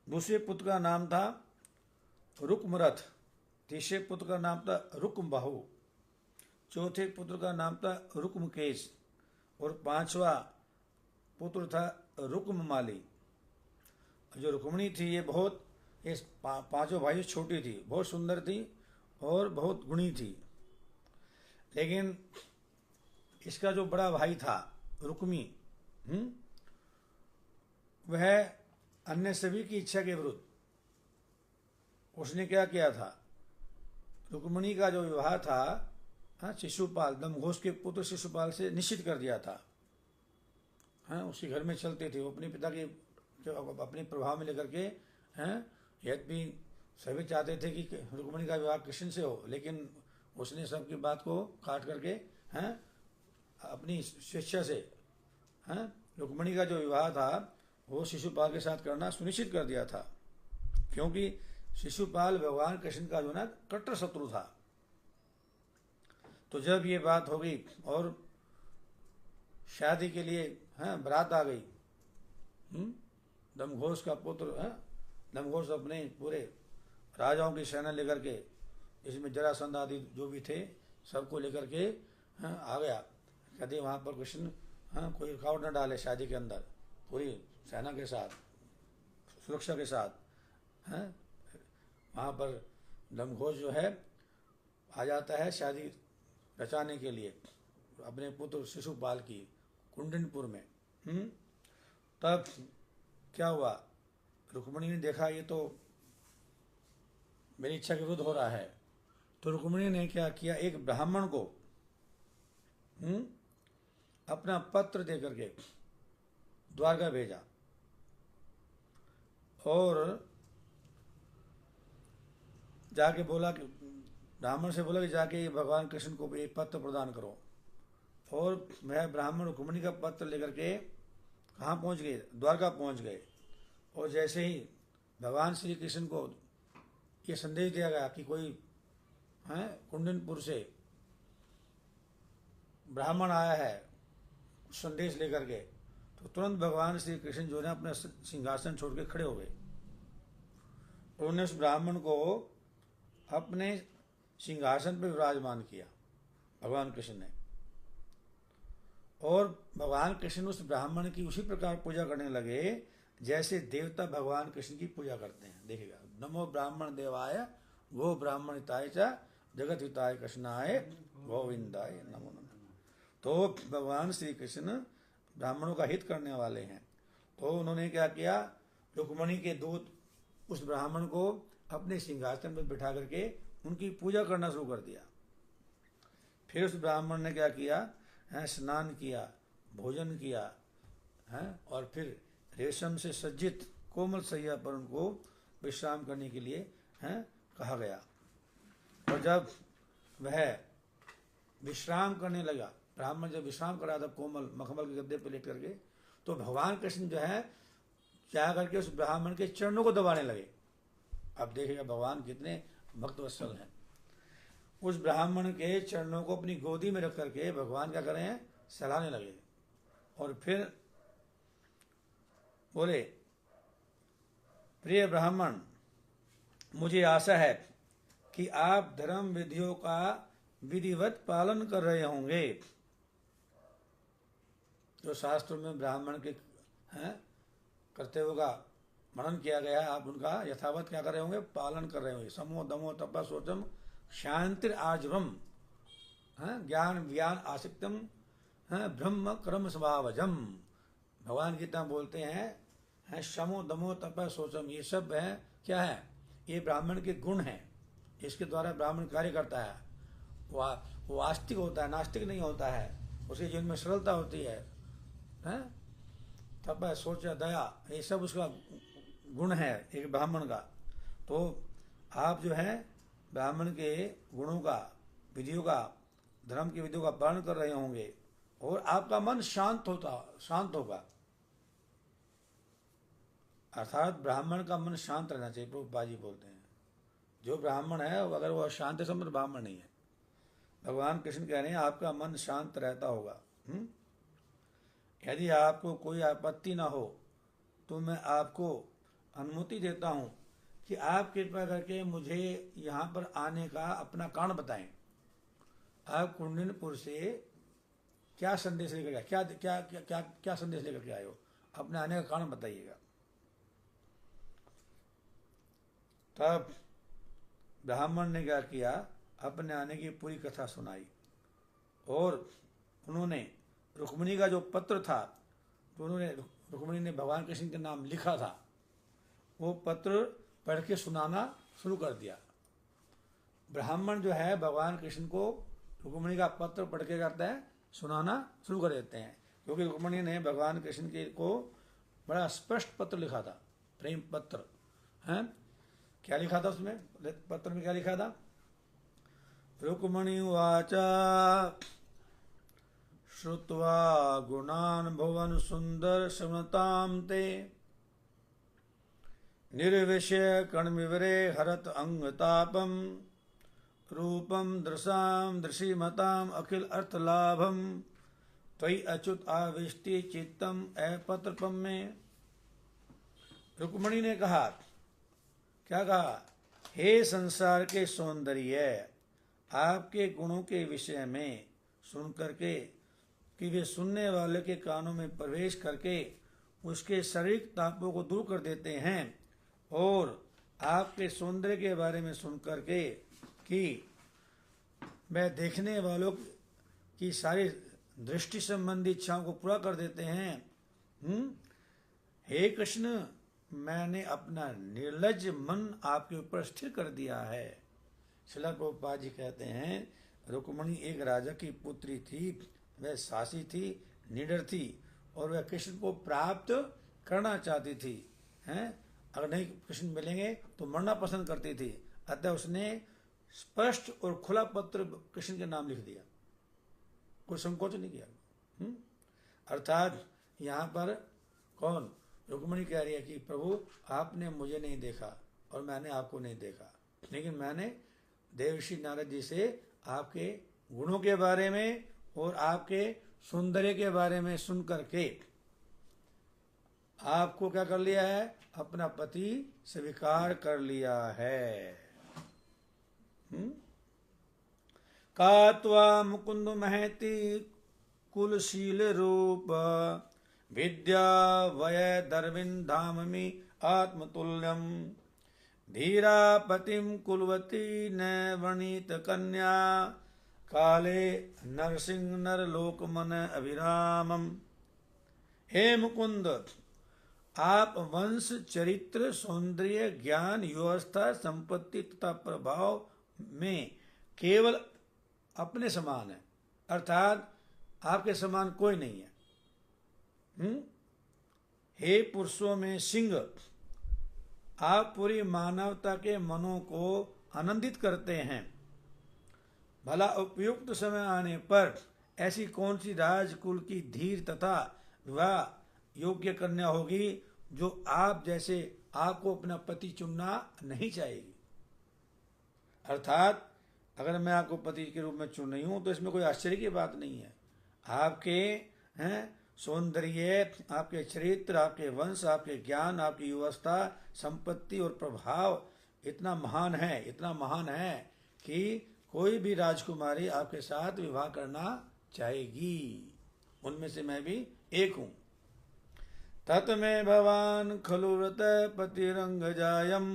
दूसरे पुत्र का नाम था रुक्मरथ, तीसरे पुत्र का नाम था रुक्मबाहु, चौथे पुत्र का नाम था रुक्मकेश और 5वां पुत्र था रुक्ममाली। जो रुक्मिणी थी ये पांचों भाई छोटी थी, बहुत सुंदर थी और बहुत गुणी थी। लेकिन इसका जो बड़ा भाई था रुक्मी वह अन्य सभी की इच्छा के विरुद्ध उसने क्या किया था, रुक्मिणी का जो विवाह था शिशुपाल दमघोष के पुत्र शिशुपाल से निश्चित कर दिया था। उसके घर में चलते थे, वो अपने पिता के अपने प्रभाव में लेकर के यद्यपि सभी चाहते थे कि रुक्मिणी का विवाह कृष्ण से हो, लेकिन उसने सबकी बात को काट करके अपनी स्वेच्छा से रुक्मिणी का जो विवाह था वो शिशुपाल के साथ करना सुनिश्चित कर दिया था, क्योंकि शिशुपाल भगवान कृष्ण का जो ना कट्टर शत्रु था। तो जब ये बात हो गई और शादी के लिए बारात आ गई, दमघोष का पुत्र दमघोष अपने पूरे राजाओं की सेना लेकर के, इसमें जरासंध आदि जो भी थे सबको लेकर के आ गया। कहते वहाँ पर कृष्ण कोई रुकावट न डाले शादी के अंदर, पूरी सेना के साथ सुरक्षा के साथ वहाँ पर दमघोष जो है आ जाता है शादी रचाने के लिए अपने पुत्र शिशुपाल की कुंडनपुर में। तब क्या हुआ, रुक्मिणी ने देखा ये तो मेरी इच्छा के विरुद्ध हो रहा है, तो रुक्मिणी ने क्या किया, एक ब्राह्मण को अपना पत्र देकर के द्वारका भेजा और जाके बोला कि ब्राह्मण से बोला कि जाके भगवान कृष्ण को एक पत्र प्रदान करो। और वह ब्राह्मण रुक्मिणी का पत्र लेकर के कहाँ पहुँच गए, द्वारका पहुँच गए। और जैसे ही भगवान श्री कृष्ण को ये संदेश दिया गया कि कोई कुंडनपुर से ब्राह्मण आया है संदेश लेकर के, तो तुरंत भगवान श्री कृष्ण जो है अपना सिंहासन छोड़ के खड़े हो गए। उन्होंने उस ब्राह्मण को अपने सिंहासन पर विराजमान किया भगवान कृष्ण ने, और भगवान कृष्ण उस ब्राह्मण की उसी प्रकार पूजा करने लगे जैसे देवता भगवान कृष्ण की पूजा करते हैं। देखिएगा, नमो ब्राह्मण देवाय गो ब्राह्मण हिताय च जगत हिताय कृष्णाय गोविंदाय नमो नमः। तो भगवान श्री कृष्ण ब्राह्मणों का हित करने वाले हैं। तो उन्होंने क्या किया, रुक्मिणी के दूत उस ब्राह्मण को अपने सिंहासन पर बिठा करके उनकी पूजा करना शुरू कर दिया। फिर उस ब्राह्मण ने क्या किया, स्नान किया, भोजन किया, और फिर रेशम से सज्जित कोमल सैया पर उनको विश्राम करने के लिए कहा गया। और जब वह विश्राम करने लगा, ब्राह्मण जब विश्राम कर रहा था कोमल मखमल के गद्दे पर लेट करके, तो भगवान कृष्ण जो है जा करके उस ब्राह्मण के चरणों को दबाने लगे। अब देखिएगा भगवान कितने भक्तवत्सल हैं। उस ब्राह्मण के चरणों को अपनी गोदी में रख करके भगवान क्या कर रहे हैं, सहलाने लगे। और फिर बोले, प्रिय ब्राह्मण, मुझे आशा है कि आप धर्म विधियों का विधिवत पालन कर रहे होंगे। जो शास्त्र में ब्राह्मण के कर्तव्यों का वर्णन किया गया है, आप उनका यथावत क्या कर रहे होंगे, पालन कर रहे होंगे। समो दमो तपा शौचम शांतिर आजवम, ज्ञान व्यान आसक्तम, ब्रह्म कर्म स्वभावजम। भगवान गीता बोलते हैं शमो दमो तप शौचम, ये सब है क्या है, ये ब्राह्मण के गुण हैं, इसके द्वारा ब्राह्मण कार्य करता है। वो आस्तिक होता है, नास्तिक नहीं होता है, उसके जीवन में सरलता होती है, तप शौच दया, ये सब उसका गुण है एक ब्राह्मण का। तो आप जो है ब्राह्मण के गुणों का, विधियों का, धर्म की विधियों का पालन कर रहे होंगे और आपका मन शांत होगा। अर्थात ब्राह्मण का मन शांत रहना चाहिए। प्रभुपाद जी बोलते हैं जो ब्राह्मण है अगर वह शांत है समझ ब्राह्मण नहीं है। भगवान कृष्ण कह रहे हैं आपका मन शांत रहता होगा। यदि आपको कोई आपत्ति ना हो तो मैं आपको अनुमति देता हूं कि आप कृपया करके मुझे यहाँ पर आने का अपना कारण बताएं। आप कुंडनपुर से क्या संदेश लेकर आए, क्या संदेश लेकर के आए हो, अपने आने का कारण बताइएगा। तब ब्राह्मण ने क्या किया, अपने आने की पूरी कथा सुनाई और उन्होंने रुक्मिणी का जो पत्र था, तो उन्होंने रुक्मिणी ने भगवान कृष्ण के नाम लिखा था, वो पत्र पढ़ के सुनाना शुरू कर दिया। ब्राह्मण जो है भगवान कृष्ण को रुक्मिणी का पत्र पढ़ के करते हैं सुनाना शुरू कर देते हैं, क्योंकि रुक्मिणी ने भगवान कृष्ण के को बड़ा स्पष्ट पत्र लिखा था, प्रेम पत्र है। क्या लिखा था उसमें, पत्र में क्या लिखा था? रुक्मिणी वाचा श्रुत्वा गुणान् भुवन सुंदर श्रवणतां ते निर्विशय कणविवरे हरत अंगतापम रूपम दृशाम दृशिमताम अखिल अर्थलाभम त्वयि अच्युत आविष्टि चित्तम अपत्रपम में। रुक्मिणी ने कहा, क्या कहा? हे संसार के सौंदर्य, आपके गुणों के विषय में सुन करके कि वे सुनने वाले के कानों में प्रवेश करके उसके शारीरिक तापों को दूर कर देते हैं, और आपके सौंदर्य के बारे में सुन करके कि मैं देखने वालों की सारी दृष्टि संबंधी इच्छाओं को पूरा कर देते हैं। हे कृष्ण, मैंने अपना निर्लज्ज मन आपके ऊपर स्थिर कर दिया है। श्रील प्रभुपाद जी कहते हैं रुक्मिणी एक राजा की पुत्री थी, वह सासी थी, निडर थी, और वह कृष्ण को प्राप्त करना चाहती थी। अगर नहीं कृष्ण मिलेंगे तो मरना पसंद करती थी। अतः उसने स्पष्ट और खुला पत्र कृष्ण के नाम लिख दिया, कोई संकोच नहीं किया। अर्थात यहाँ पर कौन? रुक्मिणी कह रही है कि प्रभु आपने मुझे नहीं देखा और मैंने आपको नहीं देखा, लेकिन मैंने देवर्षि नारद जी से आपके गुणों के बारे में और आपके सौंदर्य के बारे में सुन करके आपको क्या कर लिया है? अपना पति स्वीकार कर लिया है। कात्वा मुकुंद महति कुलशील रूप विद्या वय दर्विन्धामि आत्मतुल्यम धीरापतिम कुलवती न वणित कन्या काले नरसिंह नरलोक मन अभिरामम। हे मुकुंद, आप वंश, चरित्र, सौंदर्य, ज्ञान, व्यवस्था, संपत्ति तथा प्रभाव में केवल अपने समान है, अर्थात आपके समान कोई नहीं है। हे पुरुषों में सिंह, आप पूरी मानवता के मनों को आनंदित करते हैं। भला उपयुक्त समय आने पर ऐसी कौन सी राजकुल की धीर तथा विवाह योग्य कन्या होगी जो आप जैसे आपको अपना पति चुनना नहीं चाहेगी। अर्थात अगर मैं आपको पति के रूप में चुन रही हूं तो इसमें कोई आश्चर्य की बात नहीं है। आपके सौंदर्य, आपके चरित्र, आपके वंश, आपके ज्ञान, आपकी व्यवस्था, संपत्ति और प्रभाव इतना महान है कि कोई भी राजकुमारी आपके साथ विवाह करना चाहेगी। उनमें से मैं भी एक हूं। तत् में भवान खलु व्रत पतिरंग जायम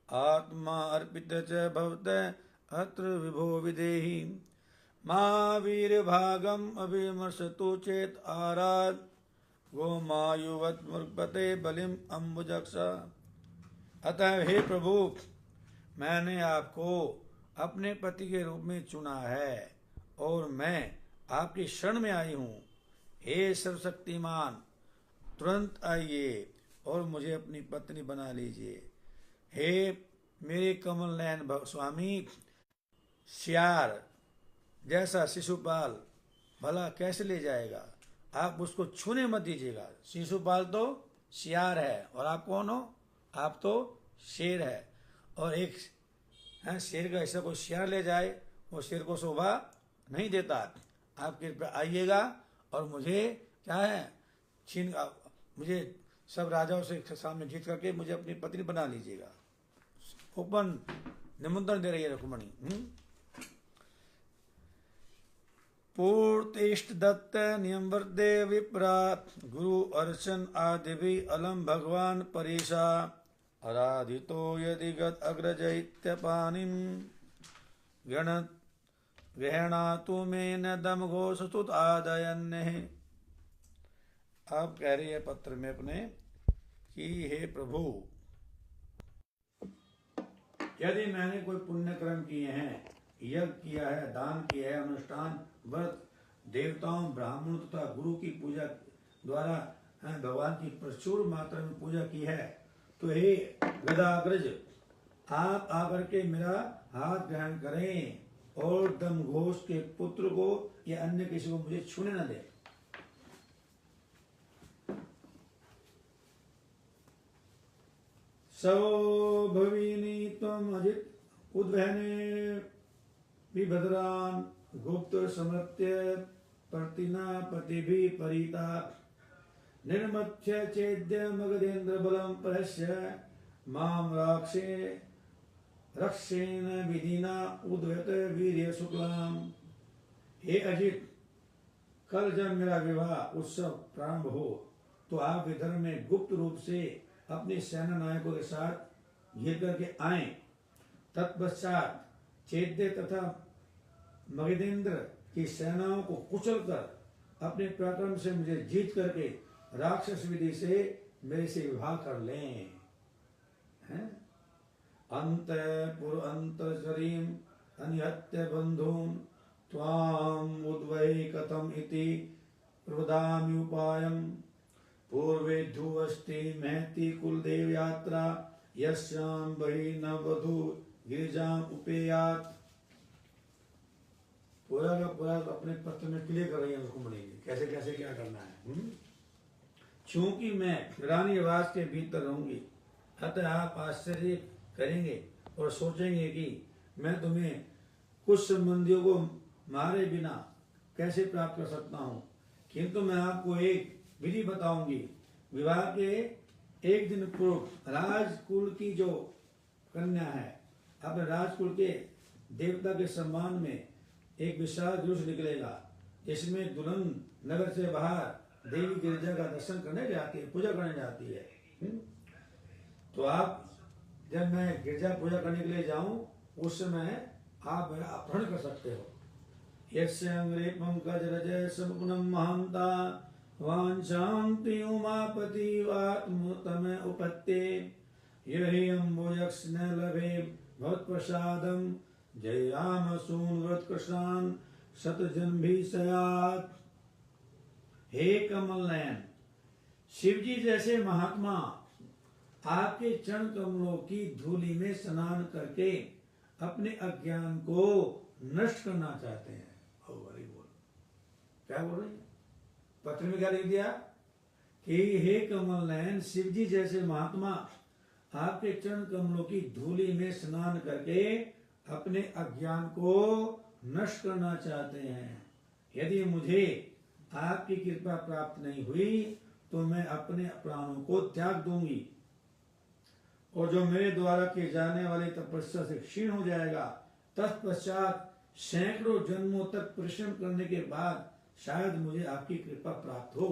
आत्मा अर्पित च भवत अत्र विभो विदेहि मा वीर भागम अभिमर्शतु चेत आराध गोमायुवत मूर्खपते बलिम अम्बुजक्षा। अतः हे प्रभु, मैंने आपको अपने पति के रूप में चुना है और मैं आपकी शरण में आई हूँ। हे सर्वशक्तिमान, तुरंत आइए और मुझे अपनी पत्नी बना लीजिए। हे मेरे कमल नयन स्वामी, सियार जैसा शिशुपाल भला कैसे ले जाएगा? आप उसको छूने मत दीजिएगा। शिशुपाल तो सियार है और आप कौन हो? आप तो शेर है। और एक शेर का ऐसा कोई सियार ले जाए, वो शेर को शोभा नहीं देता। आप कृपया आइएगा और मुझे क्या है मुझे सब राजाओं से सामने जीत करके मुझे अपनी पत्नी बना लीजिएगा। ओपन निमंत्रण दे रही है रुक्मणी। पूर्तिष्ठ दत्त नियमवर्दे विप्रा गुरु अर्चन आदि भी अलम भगवान परेशा आराधितो यदि गत अग्रजैत्यपानिम गृहणातु में न दम घोषुत आदयन्ने। अब कह रही है पत्र में अपने कि हे प्रभु, यदि मैंने कोई पुण्य कर्म किए हैं, यज्ञ किया है, दान किया है, अनुष्ठान व्रत, देवताओं ब्राह्मणों तथा गुरु की पूजा द्वारा भगवान की प्रचुर मात्रा में पूजा की है, तो हे गदाग्रज, आप आकर के मेरा हाथ ग्रहण करें और दमघोष के पुत्र को या अन्य किसी को मुझे छूने न दे। सवो भविनी त्वम अजित उद्वहने विभद्रान गुप्त समृत्य प्रतिना पतिभि परिता निर्मथ्य चेद्य मगधेन्द्र बलम परस्य माम रक्षेण विधिना उद्वत वीर्य शुक्लाम। हे अजित, कल जब मेरा विवाह उत्सव प्रारंभ हो तो आप विदर्भ में गुप्त रूप से अपने सेना नायकों के साथ घिर करके आए। तत्पश्चात चेद्य तथा मगधेंद्र की सेनाओं को कुचल कर अपने पराक्रम से मुझे जीत करके राक्षस विधि से मेरे से विवाह कर लें। अंत पुर अंतरीम अनिहत्य बंधुम त्वाम उद्वै कथम इति प्रवदामि उपायम पूर्वे ध्रुवस्ति महति कुलदेव यात्रा यस्याम बहि न वधु गिरिजाम उपेयात। पूरा का पूरा अपने पत्र में क्लियर कर रही है रुक्मिणी, कैसे कैसे क्या करना है। चूंकि मैं रानी आवास के भीतर रहूंगी, अतः आप आश्चर्य करेंगे और सोचेंगे कि मैं तुम्हें कुछ संबंधियों को मारे बिना कैसे प्राप्त कर सकता हूँ, किंतु मैं आपको एक विधि बताऊंगी। विवाह के एक दिन पूर्व राजकुल की जो कन्या है, अपने राजकुल के देवता के सम्मान में एक विशाल जुलूस निकलेगा, जिसमें दुल्हन नगर से बाहर देवी गिरिजा का दर्शन करने जाती है, पूजा करने जाती है। तो आप जब मैं गिरजा पूजा करने के लिए जाऊं, उस समय आप मेरा अपहरण कर सकते हो। यस्य अंग्रे पंकज रजय संपुनम महांता वांछान्ति उमापति वात्मतम उपत्ते यहि अम्बुजक्ष न लभे भवत्प्रसादम जयाम सून व्रत कृष्णान शतजन भी सयात। हे कमल नयन, शिवजी जैसे महात्मा आपके चरण कमलों की धूलि में स्नान करके अपने अज्ञान को नष्ट करना चाहते हैं। क्या बोल रही है पत्र में? क्या लिख दिया कि हे कमल नयन, शिवजी जैसे महात्मा आपके चरण कमलों की धूलि में स्नान करके अपने अज्ञान को नष्ट करना चाहते हैं। यदि मुझे आपकी कृपा प्राप्त नहीं हुई तो मैं अपने प्राणों को त्याग दूंगी, और जो मेरे द्वारा किए जाने वाली तपस्या से क्षीण हो जाएगा। तत्पश्चात सैकड़ों जन्मों तक परिश्रम करने के बाद शायद मुझे आपकी कृपा प्राप्त हो।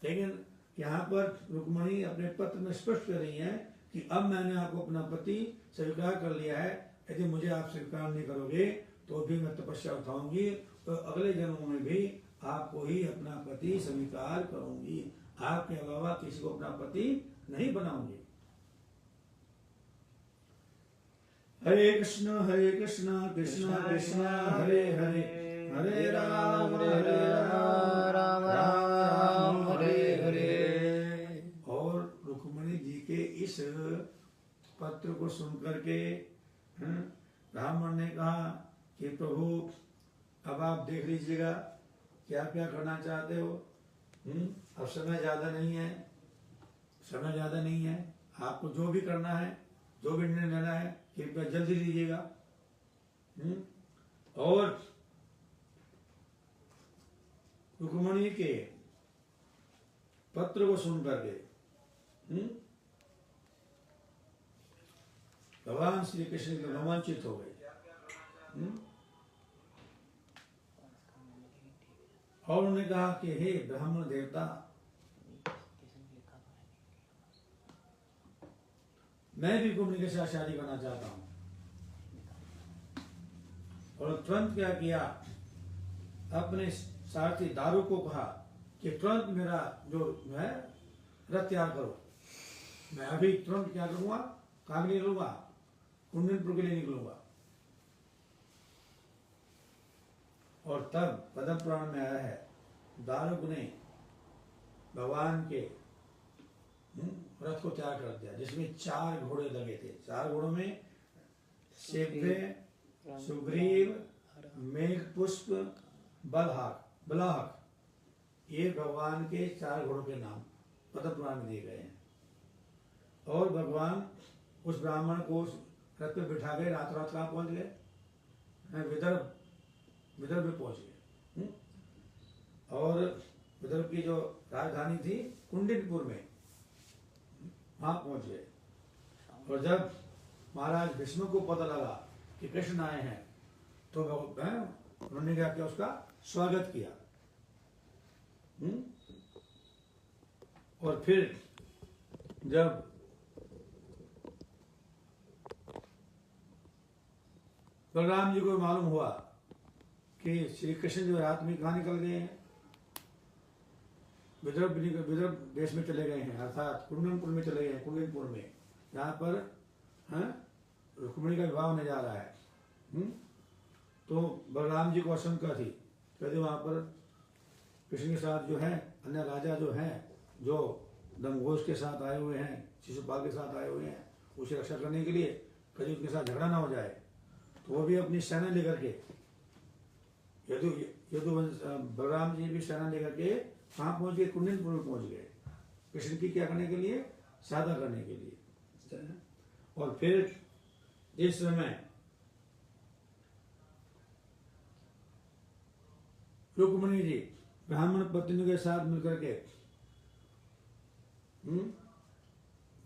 लेकिन यहाँ पर रुक्मिणी अपने पत्र में स्पष्ट कर रही है कि अब मैंने आपको अपना पति स्वीकार कर लिया है, यदि मुझे आप स्वीकार नहीं करोगे तो भी मैं तपस्या उठाऊंगी, तो अगले जन्मों में भी आपको ही अपना पति स्वीकार करूंगी, आपके अलावा किसी को अपना पति नहीं बनाऊंगी। हरे कृष्ण कृष्ण कृष्ण हरे हरे, हरे राम राम राम हरे हरे। और रुक्मिणी जी के इस पत्र को सुनकर के ब्राह्मण ने कहा कि प्रभु अब आप देख लीजिएगा क्या क्या करना चाहते हो। अब समय ज्यादा नहीं है, समय ज्यादा नहीं है, आपको जो भी करना है, जो भी निर्णय लेना है, कृपया जल्दी लीजिएगा। और रुक्मिणी के पत्र को सुनकर के भगवान श्री कृष्ण रोमांचित हो गए। और उन्होंने कहा कि हे ब्राह्मण देवता, मैं भी रुक्मिणी के साथ शादी करना चाहता हूं। और तुरंत क्या किया, अपने सारथी दारू को कहा कि तुरंत मेरा जो है रथ तैयार करो, मैं अभी तुरंत क्या करूंगा, कहां निकलूंगा, कुंडनपुर के लिए निकलूंगा। और तब पद्म पुराण में आया है, दारुक ने भगवान के रथ को तैयार कर दिया, जिसमें 4 घोड़े लगे थे। 4 घोड़ों में सेव्य, सुग्रीव, मेघपुष्प, बलाहक, ये भगवान के 4 घोड़ों के नाम पद्म पुराण में दिए गए हैं। और भगवान उस ब्राह्मण को उस रथ पे बिठा गए, रात रात कहाँ पहुंच गए, विदर्भ में पहुंच गए। और विदर्भ की जो राजधानी थी कुंडिनपुर में, वहां पहुंच गए। और जब महाराज भीष्म को पता लगा कि कृष्ण आए हैं, तो उन्होंने क्या किया, उसका स्वागत किया। और फिर जब बलराम जी को मालूम हुआ कि श्री कृष्ण जो रात में कहाँ निकल गए हैं, विदर्भ देश में चले गए हैं, अर्थात कुंडनपुर में चले गए हैं, कुंडनपुर में, जहाँ पर रुक्मिणी का विवाह होने जा रहा है। तो बलराम जी को आशंका थी, कहते वहां पर कृष्ण के साथ जो है अन्य राजा जो हैं, जो दमघोष के साथ आए हुए हैं, शिशुपाल के साथ आए हुए हैं, उसे रक्षा करने के लिए कभी उनके साथ झगड़ा ना हो जाए, तो वो भी अपनी सेना लेकर के, बलराम जी भी सेना लेकर के कहाँ पहुंच गए, कुंडनपुर में पहुंच गए, कृष्ण की क्या करने के लिए, साधा करने के लिए। और फिर इस समय रुक्मिणी जी ब्राह्मण पत्नियों के साथ मिलकर के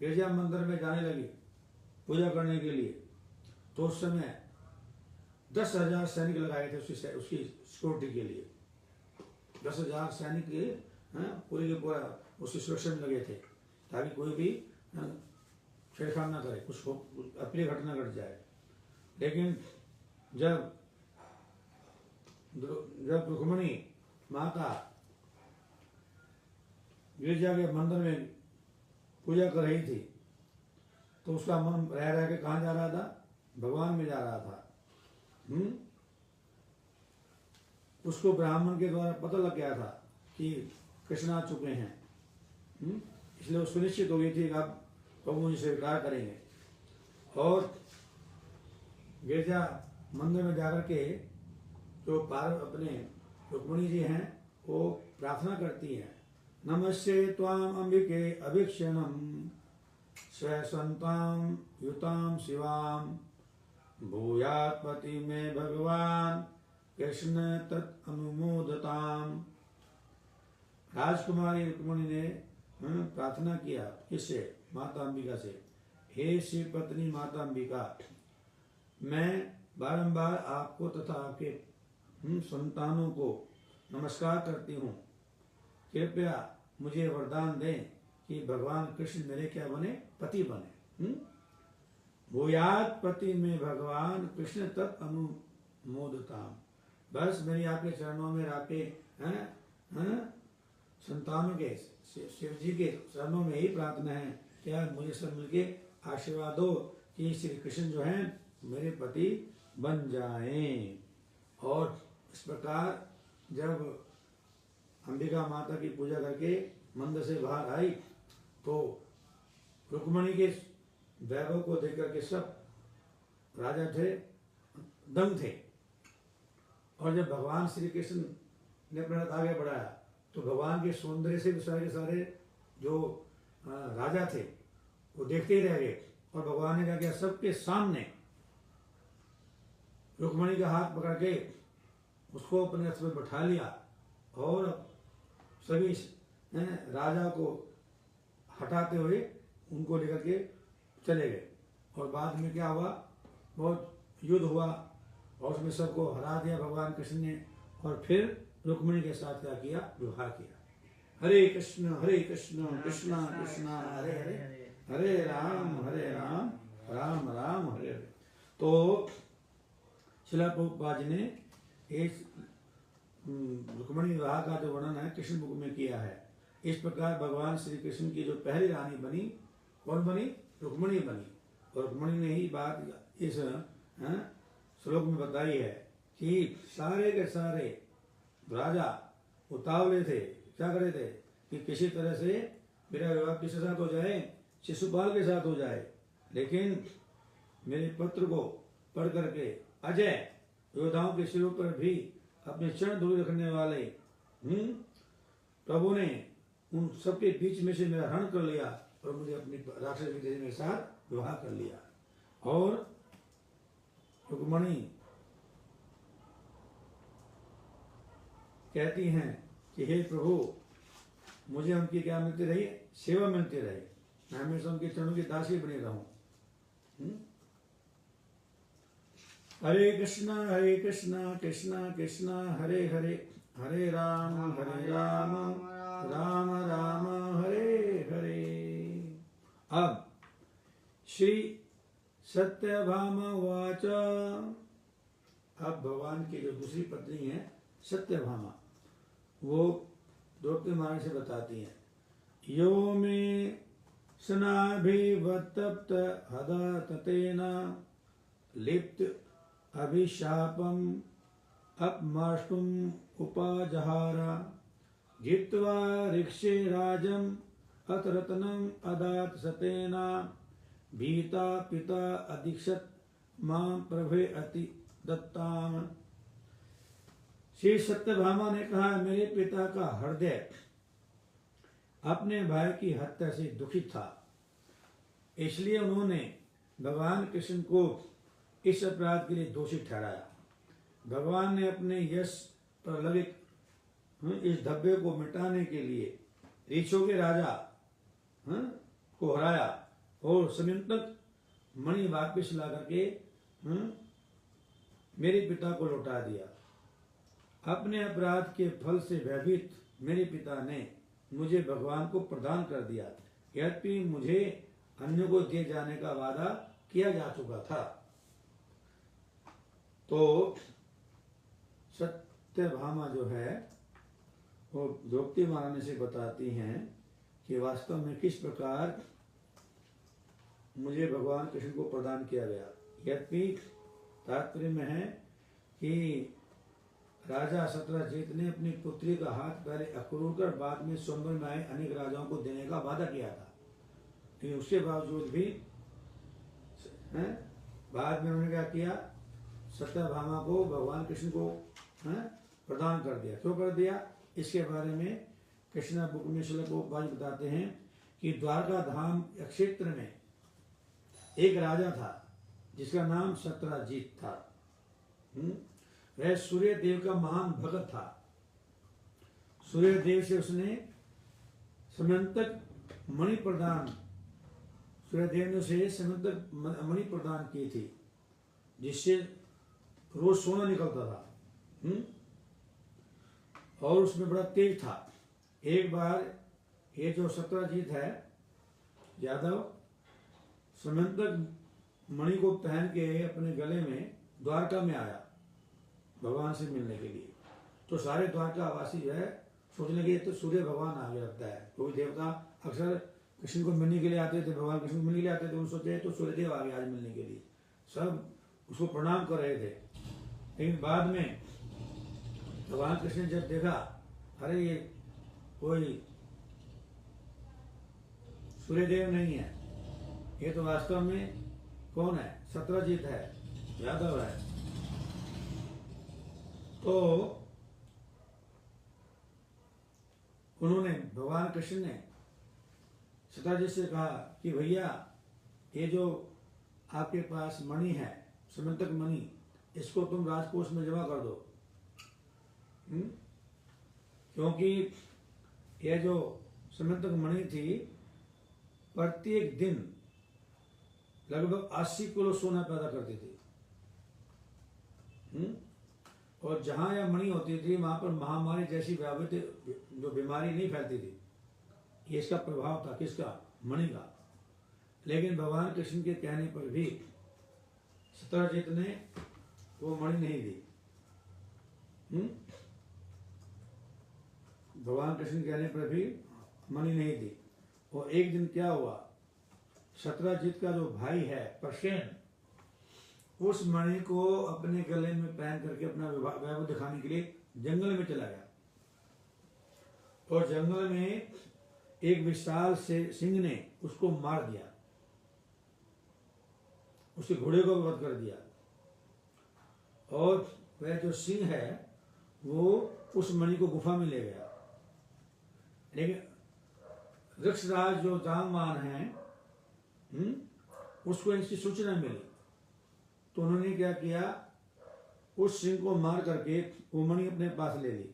गिरजा मंदिर में जाने लगी पूजा करने के लिए। तो उस समय 10,000 सैनिक लगाए थे उसकी सिक्योरिटी के लिए। 10,000 सैनिक पूरे के पूरा उसकी सुरक्षा में लगे थे, ताकि कोई भी छेड़छाड़ ना करे, कुछ अप्रिय घटना घट जाए। लेकिन जब रुक्मिणी माता गिरजा के मंदिर में पूजा कर रही थी, तो उसका मन रह के कहाँ जा रहा था, भगवान में जा रहा था। उसको ब्राह्मण के द्वारा पता लग गया था कि कृष्ण आ चुके हैं, इसलिए वो सुनिश्चित हो गई थी कि आप प्रभु मुझे स्वीकार करेंगे। और गिरजा मंदिर में जाकर के जो अपने रुक्मिणी जी हैं, वो प्रार्थना करती हैं, नमस्ते त्वाम अंबिके अभिक्षणम स्वसंताम युताम शिवाम भूयात् पति में भगवान कृष्ण तत् अनुमोदताम। राजकुमारी रुक्मिणी ने प्रार्थना किया, किससे, माता अंबिका से, हे श्री पत्नी माता अंबिका, मैं बारंबार आपको तथा आपके संतानों को नमस्कार करती हूँ, कृपया मुझे वरदान दें कि भगवान कृष्ण मेरे क्या बने, पति बने। भूयात पति में भगवान कृष्ण तत् अनुमोदताम। बस मेरी आपके चरणों में आपके संतानों के शिव जी के चरणों में ही प्रार्थना है कि आप मुझे सब मिलके आशीर्वाद दो कि श्री कृष्ण जो हैं मेरे पति बन जाएं। और इस प्रकार जब अंबिका माता की पूजा करके मंदिर से बाहर आई तो रुक्मणी के वैभव को देख करके सब राजा थे दंग थे। और जब भगवान श्री कृष्ण ने अपना हाथ आगे बढ़ाया तो भगवान के सौंदर्य से भी सारे के सारे जो राजा थे वो देखते ही रह गए। और भगवान ने क्या किया, सबके सामने रुक्मणी का हाथ पकड़ के उसको अपने रथ में बैठा लिया और सभी राजा को हटाते हुए उनको लेकर के चले गए। और बाद में क्या हुआ, बहुत युद्ध हुआ और उसमें सबको हरा दिया भगवान कृष्ण ने। और फिर रुक्मिणी के साथ क्या किया, विवाह किया। हरे कृष्ण कृष्ण कृष्ण हरे हरे, हरे राम राम राम हरे हरे। तो शिला प्रभुपाद जी ने इस रुक्मिणी विवाह का जो वर्णन है कृष्ण बुक में किया है। इस प्रकार भगवान श्री कृष्ण की जो पहली रानी बनी, कौन बनी, रुक्मिणी बनी। और रुक्मिणी ने ही बात इस श्लोक में बताई है कि सारे के सारे राजा उतावले थे, क्या करे थे कि किसी तरह से मेरा विवाह किसके साथ हो जाए, शिशुपाल के साथ हो जाए। लेकिन मेरे पत्र को पढ़ करके अजय योद्धाओं के सिरों पर भी अपने चरण धूल रखने वाले प्रभु ने उन सबके बीच में से मेरा हरण कर लिया और मुझे अपनी राक्षस विदेशी के साथ विवाह कर लिया। और रुक्मिणी कहती हैं कि हे प्रभु, मुझे उनकी क्या मिलती रही, सेवा मिलती रहे, मैं हमेशा उनके चरणों की दासी बनी रहूं। हरे कृष्णा कृष्णा कृष्णा हरे हरे, हरे राम राम राम हरे हरे। अब श्री सत्यभामा वाच, अब भगवान की जो दूसरी पत्नी है सत्यभामा, वो द्रौपदी महारानी से बताती हैं, यो में स्नाभिवत्तप्त हदा ततेना लिप्त अभिशापम अपमाष्टुम उपाजहारा जित्वा ऋक्षे राजम अत रत्नम अदात सतेना भीता पिता अदीक्षत मां प्रभे अति दत्ताम। श्री सत्यभामा ने कहा, मेरे पिता का हृदय अपने भाई की हत्या से दुखित था, इसलिए उन्होंने भगवान कृष्ण को इस अपराध के लिए दोषी ठहराया। भगवान ने अपने यश पर लगे इस धब्बे को मिटाने के लिए ऋषियों के राजा को हराया और समंतक मणि वापिस ला करके मेरे पिता को लौटा दिया। अपने अपराध के फल से भयभीत मेरे पिता ने मुझे भगवान को प्रदान कर दिया, यद्यपि मुझे अन्य को दिए जाने का वादा किया जा चुका था। तो सत्यभामा जो है वो द्रौपदी महारानी से बताती हैं कि वास्तव में किस प्रकार मुझे भगवान कृष्ण को प्रदान किया गया। यद्यपि तात्पर्य में है कि राजा सत्यजीत ने अपनी पुत्री का हाथ पहले अक्रूर कर बाद में स्वयंवर में आए अनेक राजाओं को देने का वादा किया था, लेकिन उसके बावजूद भी बाद में उन्होंने क्या किया, सत्यभामा को भगवान कृष्ण को प्रदान कर दिया। क्यों कर दिया, इसके बारे में कृष्णा बुक में श्लोक बताते हैं कि द्वारका धाम क्षेत्र में एक राजा था जिसका नाम सत्यजीत था। वह सूर्य देव का महान भक्त था। सूर्य देव से उसने समंतक मणि प्रदान, सूर्य देव ने उसे समंतक मणि प्रदान की थी जिससे रोज सोना निकलता था और उसमें बड़ा तेज था। एक बार ये जो सत्यजीत है यादव समंतक मणि को पहन के अपने गले में द्वारका में आया भगवान से मिलने के लिए। तो सारे द्वारका वासी जो है सोचने के तो सूर्य भगवान आ गया लगता है। कोई देवता अक्सर कृष्ण को मिलने के लिए आते थे, भगवान कृष्ण को मिलने के लिए आते थे, उन्होंने सोचे तो सूर्यदेव आ गया आज मिलने के लिए। सब उसको प्रणाम कर रहे थे। लेकिन बाद में भगवान कृष्ण ने जब देखा अरे ये कोई सूर्यदेव नहीं है, ये तो वास्तव में कौन है, सत्यजीत है, यादव है। तो उन्होंने भगवान कृष्ण ने सत्यजीत से कहा कि भैया ये जो आपके पास मणि है, समंतक मणि, इसको तुम राजकोष में जमा कर दो। क्योंकि यह जो समंतक मणि थी प्रत्येक दिन लगभग 80 किलो सोना पैदा करती थी। और जहां यह मणि होती थी वहां पर महामारी जैसी व्यापक जो बीमारी नहीं फैलती थी। ये इसका प्रभाव था, किसका, मणि का। लेकिन भगवान कृष्ण के कहने पर भी सत्यजीत ने वो मणि नहीं दी। भगवान कृष्ण कहने पर भी मणि नहीं दी। और एक दिन क्या हुआ, सत्यजीत का जो भाई है प्रसेन, उस मणि को अपने गले में पहन करके अपना वैभव दिखाने के लिए जंगल में चला गया। और जंगल में एक विशाल से सिंह ने उसको मार दिया, उसके घोड़े को वध कर दिया। और वह जो सिंह है वो उस मणि को गुफा में ले गया। लेकिन वृक्षराज जो जामवान है उसको इसकी सूचना मिली। तो उन्होंने क्या किया, उस सिंह को मार करके वो मणि अपने पास ले ली।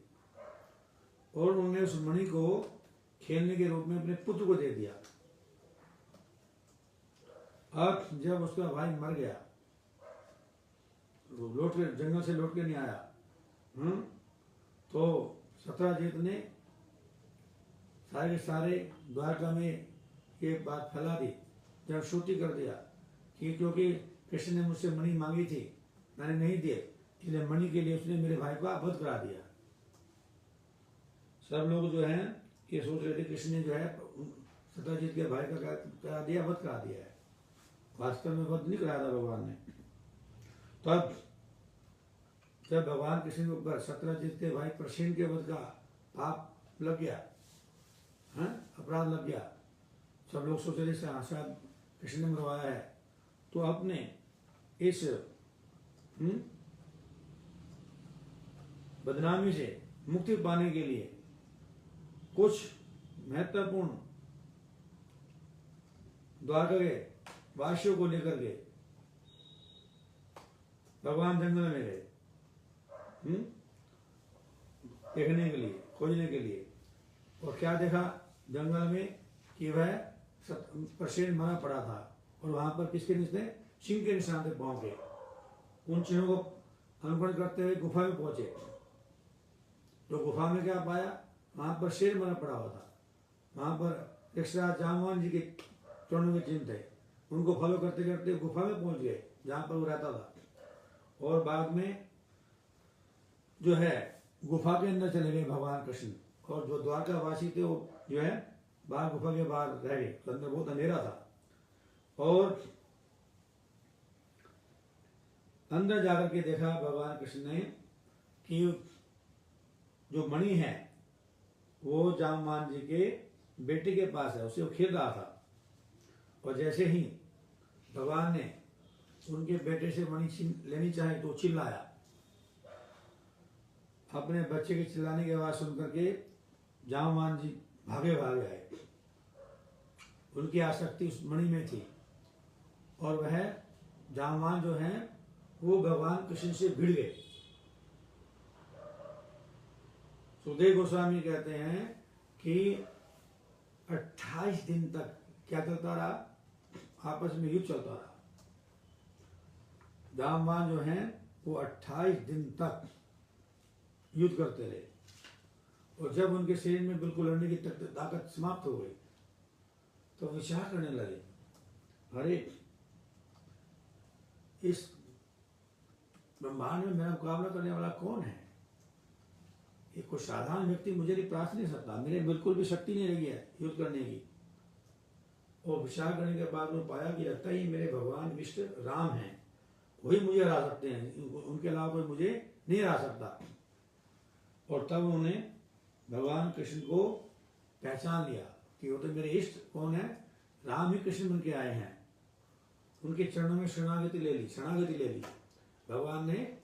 और उन्होंने उस मणि को खेलने के रूप में अपने पुत्र को दे दिया। अब जब उसका भाई मर गया, लौट के जंगल से लौट के नहीं आया, तो सत्यजीत ने सारे के सारे द्वारका में ये बात फैला दी, जब श्रुति कर दिया कि क्योंकि कृष्ण ने मुझसे मणि मांगी थी, मैंने नहीं दिए, इसलिए मणि के लिए उसने मेरे भाई को वध करा दिया। सब लोग जो हैं ये सोच रहे थे कृष्ण ने जो है सत्यजीत के भाई का करा दिया, वध करा दिया है। वास्तव में वध नहीं कराया था भगवान ने। तब जब भगवान कृष्ण के ऊपर सत्यजीत के भाई प्रसेन के वध का पाप लग गया, अपराध लग गया, सब लोग सोच रहे थे शायद कृष्ण ने मरवाया है। तो अपने इस बदनामी से मुक्ति पाने के लिए कुछ महत्वपूर्ण द्वारका के वासियों को लेकर के भगवान जंगल में गए देखने के लिए, खोजने के लिए। और क्या देखा जंगल में कि वह प्रसेन मरा पड़ा था। और वहां पर किसके निशान, सिंह के निशान थे पांव के। उन चिन्हों को अनुकरण करते हुए गुफा में पहुंचे। तो गुफा में क्या पाया, वहां पर शेर मरा पड़ा हुआ था। वहां पर यक्षराज जामवान जी के चरणों के चिन्ह थे। उनको फॉलो करते करते गुफा में पहुंच गए जहां पर वो रहता था। और बाद में जो है गुफा के अंदर चले गए भगवान कृष्ण। और जो द्वारका वासी थे वो जो है बाहर गुफा के बाहर रह गए। तो अंदर बहुत अंधेरा था। और अंदर जाकर के देखा भगवान कृष्ण ने कि जो मणि है वो जामवान जी के बेटे के पास है, उसे वो खेल रहा था। और जैसे ही भगवान ने उनके बेटे से मणि लेनी चाही तो चिल्लाया। अपने बच्चे के चिल्लाने की आवाज सुनकर के जामवान जी भागे आए। उनकी आसक्ति उस मणि में थी। और वह जामवान जो हैं वो भगवान कृष्ण से भिड़ गए। सुखदेव गोस्वामी कहते हैं कि 28 दिन तक क्या चलता रहा, आपस में युद्ध चलता रहा। जामवान जो हैं वो 28 दिन तक युद्ध करते रहे। और जब उनके शरीर में बिल्कुल लड़ने की ताकत समाप्त हो गई तो विचार करने लगे, अरे इस ब्रह्मांड में मेरा मुकाबला करने वाला कौन है? ये कोई साधारण व्यक्ति मुझे नहीं प्राप्त नहीं सकता, मेरे बिल्कुल भी शक्ति नहीं रही है युद्ध करने की। और विचार करने के बाद में पाया कि लगता ही मेरे भगवान विष्णु राम हैं, वही मुझे हरा सकते हैं, उनके अलावा कोई मुझे नहीं हरा सकता। और तब उन्होंने भगवान कृष्ण को पहचान लिया कि वो तो मेरे इष्ट कौन है, राम ही कृष्ण बन के आए हैं। उनके चरणों में शरणागति ले ली भगवान ने।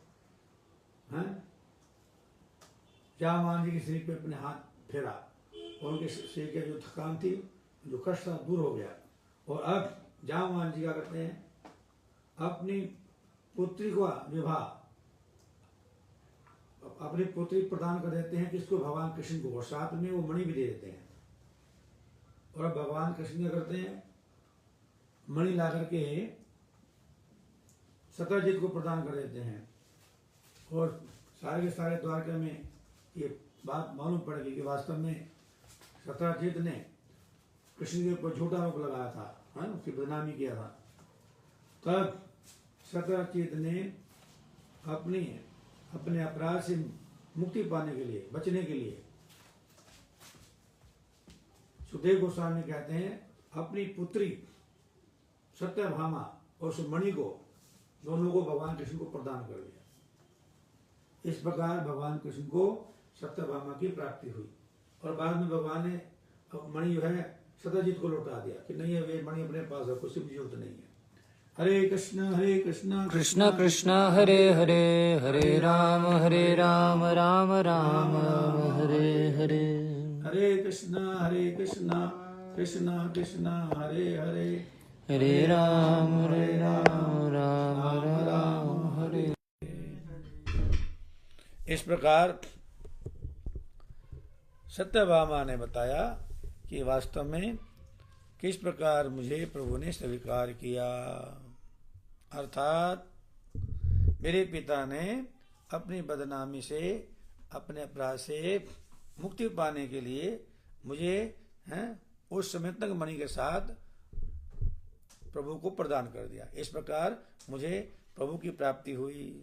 जामवान जी के शरीर पे अपने हाथ फेरा और उनके शरीर के जो थकान थी, जो कष्ट था, दूर हो गया। और अब जामवान जी क्या करते हैं, अपनी पुत्री का विवाह, अपनी पुत्री प्रदान कर देते हैं किसको, भगवान कृष्ण को, और साथ में वो मणि भी दे देते हैं। और अब भगवान कृष्ण क्या करते हैं, मणि ला करके सत्यजीत को प्रदान कर देते हैं। और सारे के सारे द्वारका में ये बात मालूम पड़ गई कि वास्तव में सत्यजीत ने कृष्ण के ऊपर झूठा आरोप लगाया था, उसकी बदनामी किया था। तब सत्यजीत ने अपने अपराध से मुक्ति पाने के लिए, बचने के लिए, सुखदेव गोस्वामी कहते हैं, अपनी पुत्री सत्यभामा और उस मणि को, दोनों को भगवान कृष्ण को प्रदान कर दिया। इस प्रकार भगवान कृष्ण को सत्यभामा की प्राप्ति हुई। और बाद में भगवान ने मणि जो है सत्यजीत को लौटा दिया कि नहीं है, वे मणि अपने पास है, कुछ भी जरूरत नहीं है। हरे कृष्ण कृष्ण कृष्ण हरे हरे, हरे राम राम राम हरे हरे। हरे कृष्ण कृष्ण कृष्ण हरे हरे, हरे राम राम राम हरे। इस प्रकार सत्यभामा ने बताया कि वास्तव में किस प्रकार मुझे प्रभु ने स्वीकार किया। अर्थात मेरे पिता ने अपनी बदनामी से, अपने अपराध से मुक्ति पाने के लिए मुझे उस समय तक मणि के साथ प्रभु को प्रदान कर दिया। इस प्रकार मुझे प्रभु की प्राप्ति हुई।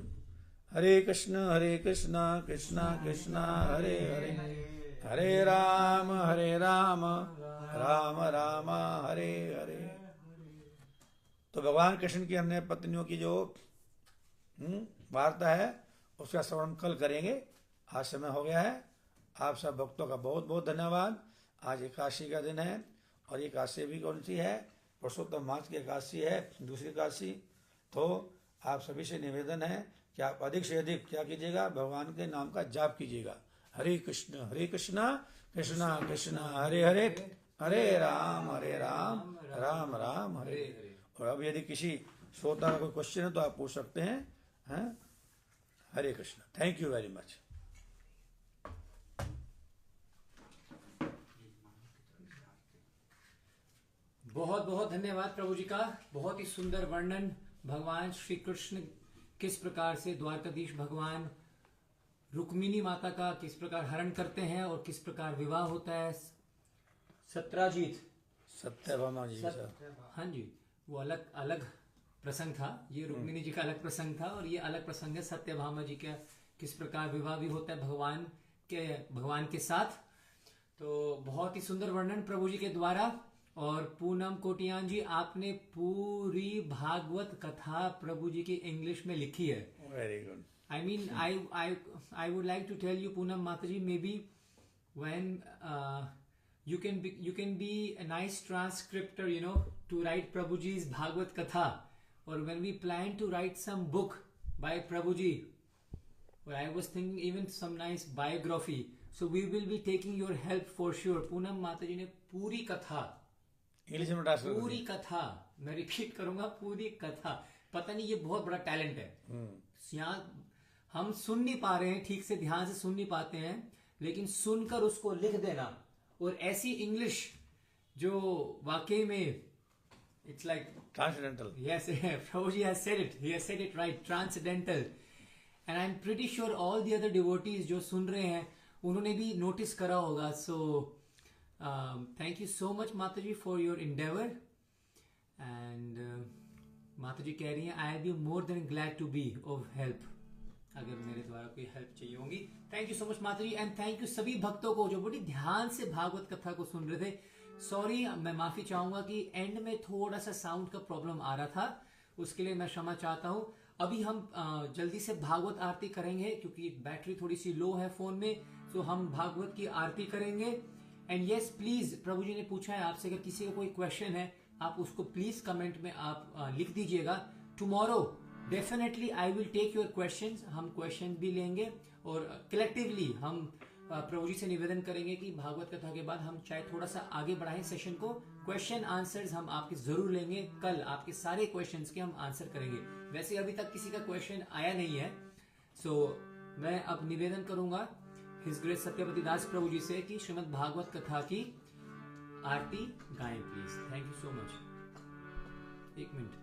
हरे कृष्ण कृष्ण कृष्ण हरे हरे, हरे राम राम राम हरे हरे। तो भगवान कृष्ण की अन्य पत्नियों की जो वार्ता है उसका श्रवण कल करेंगे। आज समय हो गया है। आप सब भक्तों का बहुत बहुत धन्यवाद। आज एकादशी का दिन है और एकादशी भी कौन सी है, पुरुषोत्तम मास की एकादशी है, दूसरी एकादशी। तो आप सभी से निवेदन है कि आप अधिक से अधिक क्या कीजिएगा, भगवान के नाम का जाप कीजिएगा। हरे कृष्ण कृष्ण कृष्ण हरे हरे, हरे राम राम राम हरे हरे। और अब यदि किसी श्रोता का कोई क्वेश्चन है तो आप पूछ सकते हैं। Hare Krishna. Thank you very much. बहुत बहुत धन्यवाद प्रभु जी का। बहुत ही सुंदर वर्णन, भगवान श्री कृष्ण किस प्रकार से द्वारकाधीश भगवान रुक्मिणी माता का किस प्रकार हरण करते हैं और किस प्रकार विवाह होता है सत्यभामा जी का। हाँ जी, वो अलग अलग प्रसंग था। ये रुक्मिणी जी का अलग प्रसंग था और ये अलग प्रसंग है सत्यभामा जी का, किस प्रकार विवाह भी होता है भगवान के साथ। तो बहुत ही सुंदर वर्णन प्रभु जी के द्वारा। और पूनम कोटियान जी, आपने पूरी भागवत कथा प्रभु जी की इंग्लिश में लिखी है। Very good. I mean, I would like to tell you, Poonam Mataji, maybe when you can be a nice transcriptor, to write Prabhuji's Bhagavad Katha, or when we plan to write some book by Prabhuji, or I was thinking even some nice biography. So we will be taking your help for sure. Poonam Mataji ने पूरी कथा English में translate, पूरी कथा, मैं repeat करूंगा, पूरी कथा। पता नहीं, ये बहुत बड़ा टैलेंट है। यहाँ हम सुन नहीं पा रहे हैं, ठीक से ध्यान से सुन नहीं पाते हैं, लेकिन सुनकर उसको लिख देना और ऐसी इंग्लिश जो वाकई में it's like transcendental. Yes, Prabhu ji has said it right, transcendental. And I am pretty sure all the other devotees जो सुन रहे हैं उन्होंने भी नोटिस करा होगा। So thank you so much Mata ji for your endeavor, and Mata ji कह रही हैं I be more than glad to be of help, अगर मेरे द्वारा कोई हेल्प चाहिए होगी। Thank you so much Mata ji, and thank you सभी भक्तों को जो बड़ी ध्यान से भागवत कथा को सुन रहे थे। सॉरी, मैं माफी चाहूंगा कि एंड में थोड़ा सा साउंड का प्रॉब्लम आ रहा था, उसके लिए मैं क्षमा चाहता हूं। अभी हम जल्दी से भागवत आरती करेंगे क्योंकि बैटरी थोड़ी सी लो है फोन में, तो हम भागवत की आरती करेंगे। एंड यस प्लीज, प्रभु जी ने पूछा है आपसे, अगर किसी का कोई क्वेश्चन है आप उसको प्लीज कमेंट में आप लिख दीजिएगा। Tomorrow definitely I will take your questions, हम क्वेश्चन भी लेंगे और कलेक्टिवली हम प्रभु जी से निवेदन करेंगे कि भागवत कथा के बाद हम चाहे थोड़ा सा आगे बढ़ाएं सेशन को, क्वेश्चन आंसर्स हम आपके जरूर लेंगे। कल आपके सारे क्वेश्चंस के हम आंसर करेंगे। वैसे अभी तक किसी का क्वेश्चन आया नहीं है, सो मैं अब निवेदन करूंगा हिज ग्रेस सत्यपति दास प्रभु जी से कि श्रीमद् भागवत कथा की आरती गाएं please. Thank you so much. एक मिनट,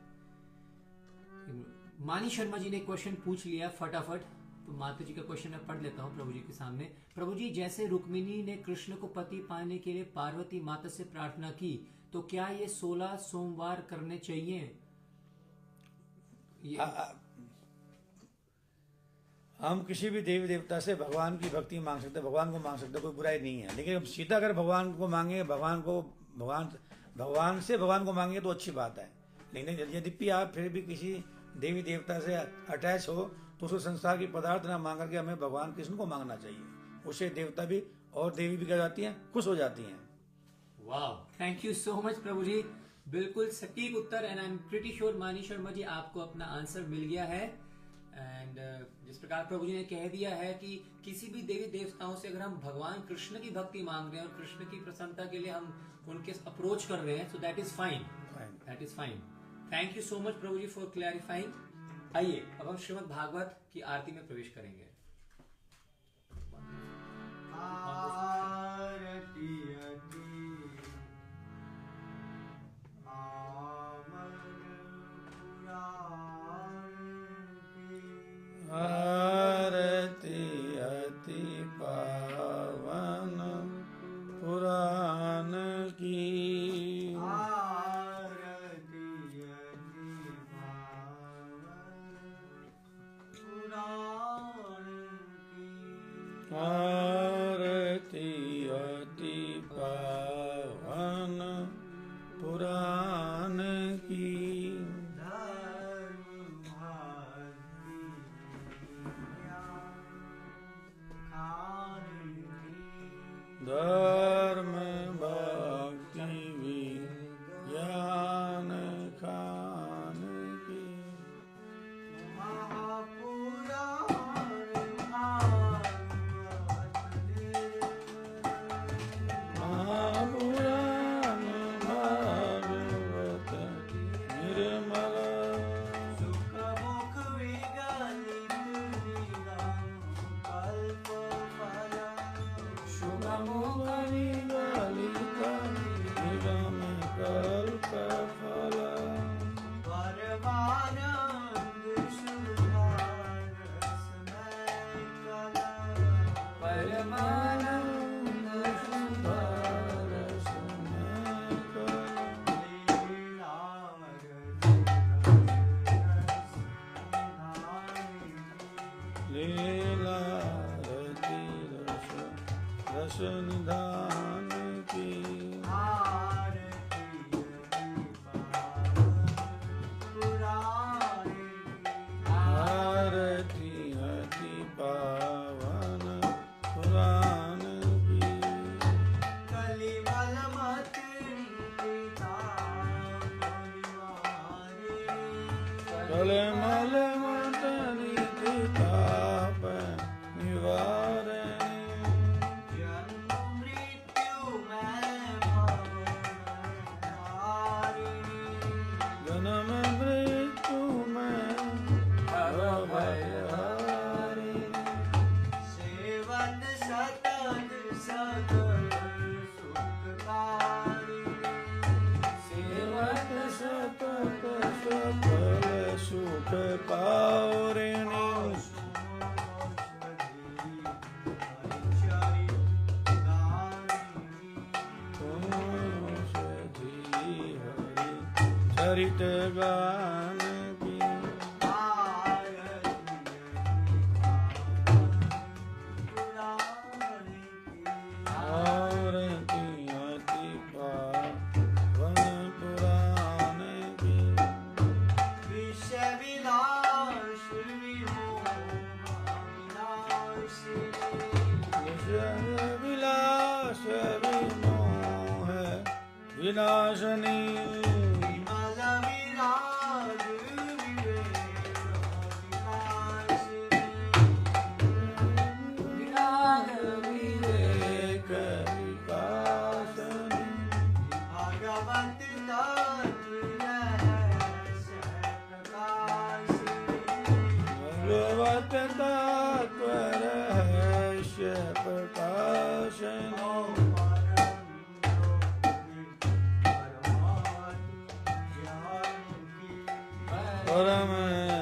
मानी शर्मा जी ने क्वेश्चन पूछ लिया फटाफट, तो माता जी का क्वेश्चन मैं पढ़ लेता हूँ प्रभु जी के सामने। प्रभु जी, जैसे रुक्मिणी ने कृष्ण को पति पाने के लिए पार्वती माता से प्रार्थना की, तो क्या ये 16 सोमवार करने चाहिए? हम किसी भी देवी देवता से भगवान की भक्ति मांग सकते, भगवान को मांग सकते, कोई बुराई नहीं है। लेकिन सीधा अगर भगवान को मांगे, भगवान से भगवान को मांगे तो अच्छी बात है। लेकिन यद्यपि आप फिर भी किसी देवी देवता से अटैच हो तो उसको संसार की पदार्थ ना मांग करके हमें भगवान कृष्ण को मांगना चाहिए। उससे देवता भी और देवी भी क्या जाती हैं, खुश हो जाती हैं। वाह, थैंक यू सो मच प्रभु जी, बिल्कुल सटीक उत्तर। And I am pretty sure Mani Sharma जी आपको अपना आंसर मिल गया है। एंड जिस प्रकार प्रभु जी ने कह दिया है कि किसी भी देवी देवताओं से अगर हम भगवान कृष्ण की भक्ति मांग रहे हैं और कृष्ण की प्रसन्नता के लिए हम उनके अप्रोच कर रहे हैं, so that is fine, that is fine. Thank you so much Prabhu ji for clarifying. आइए अब हम श्रीमद् भागवत की आरती में प्रवेश करेंगे। आरती अति पावन पुराण की, आरती अति पावन पुराण की, धर्म भक्ति विज्ञान खान की, महापुराण भागवत निर्मल, लीला रति रस निधान की, आरती अति पावन पुराण की, कलिमल मत कलमल मत निताप निवारण, जन्म मृत्यु में भवभयहारिणी, सेवत सतत सकल सुखकारिणी, सेवत सतत सकल सुख पावरिणी, तुम से हरि चरित गान विनाशनी विमल विराग विराग विवेक विकासनी भगवत तत्व रहस्य प्रकाशिनी भगवत तत्व रहस्य प्रकाशनी परम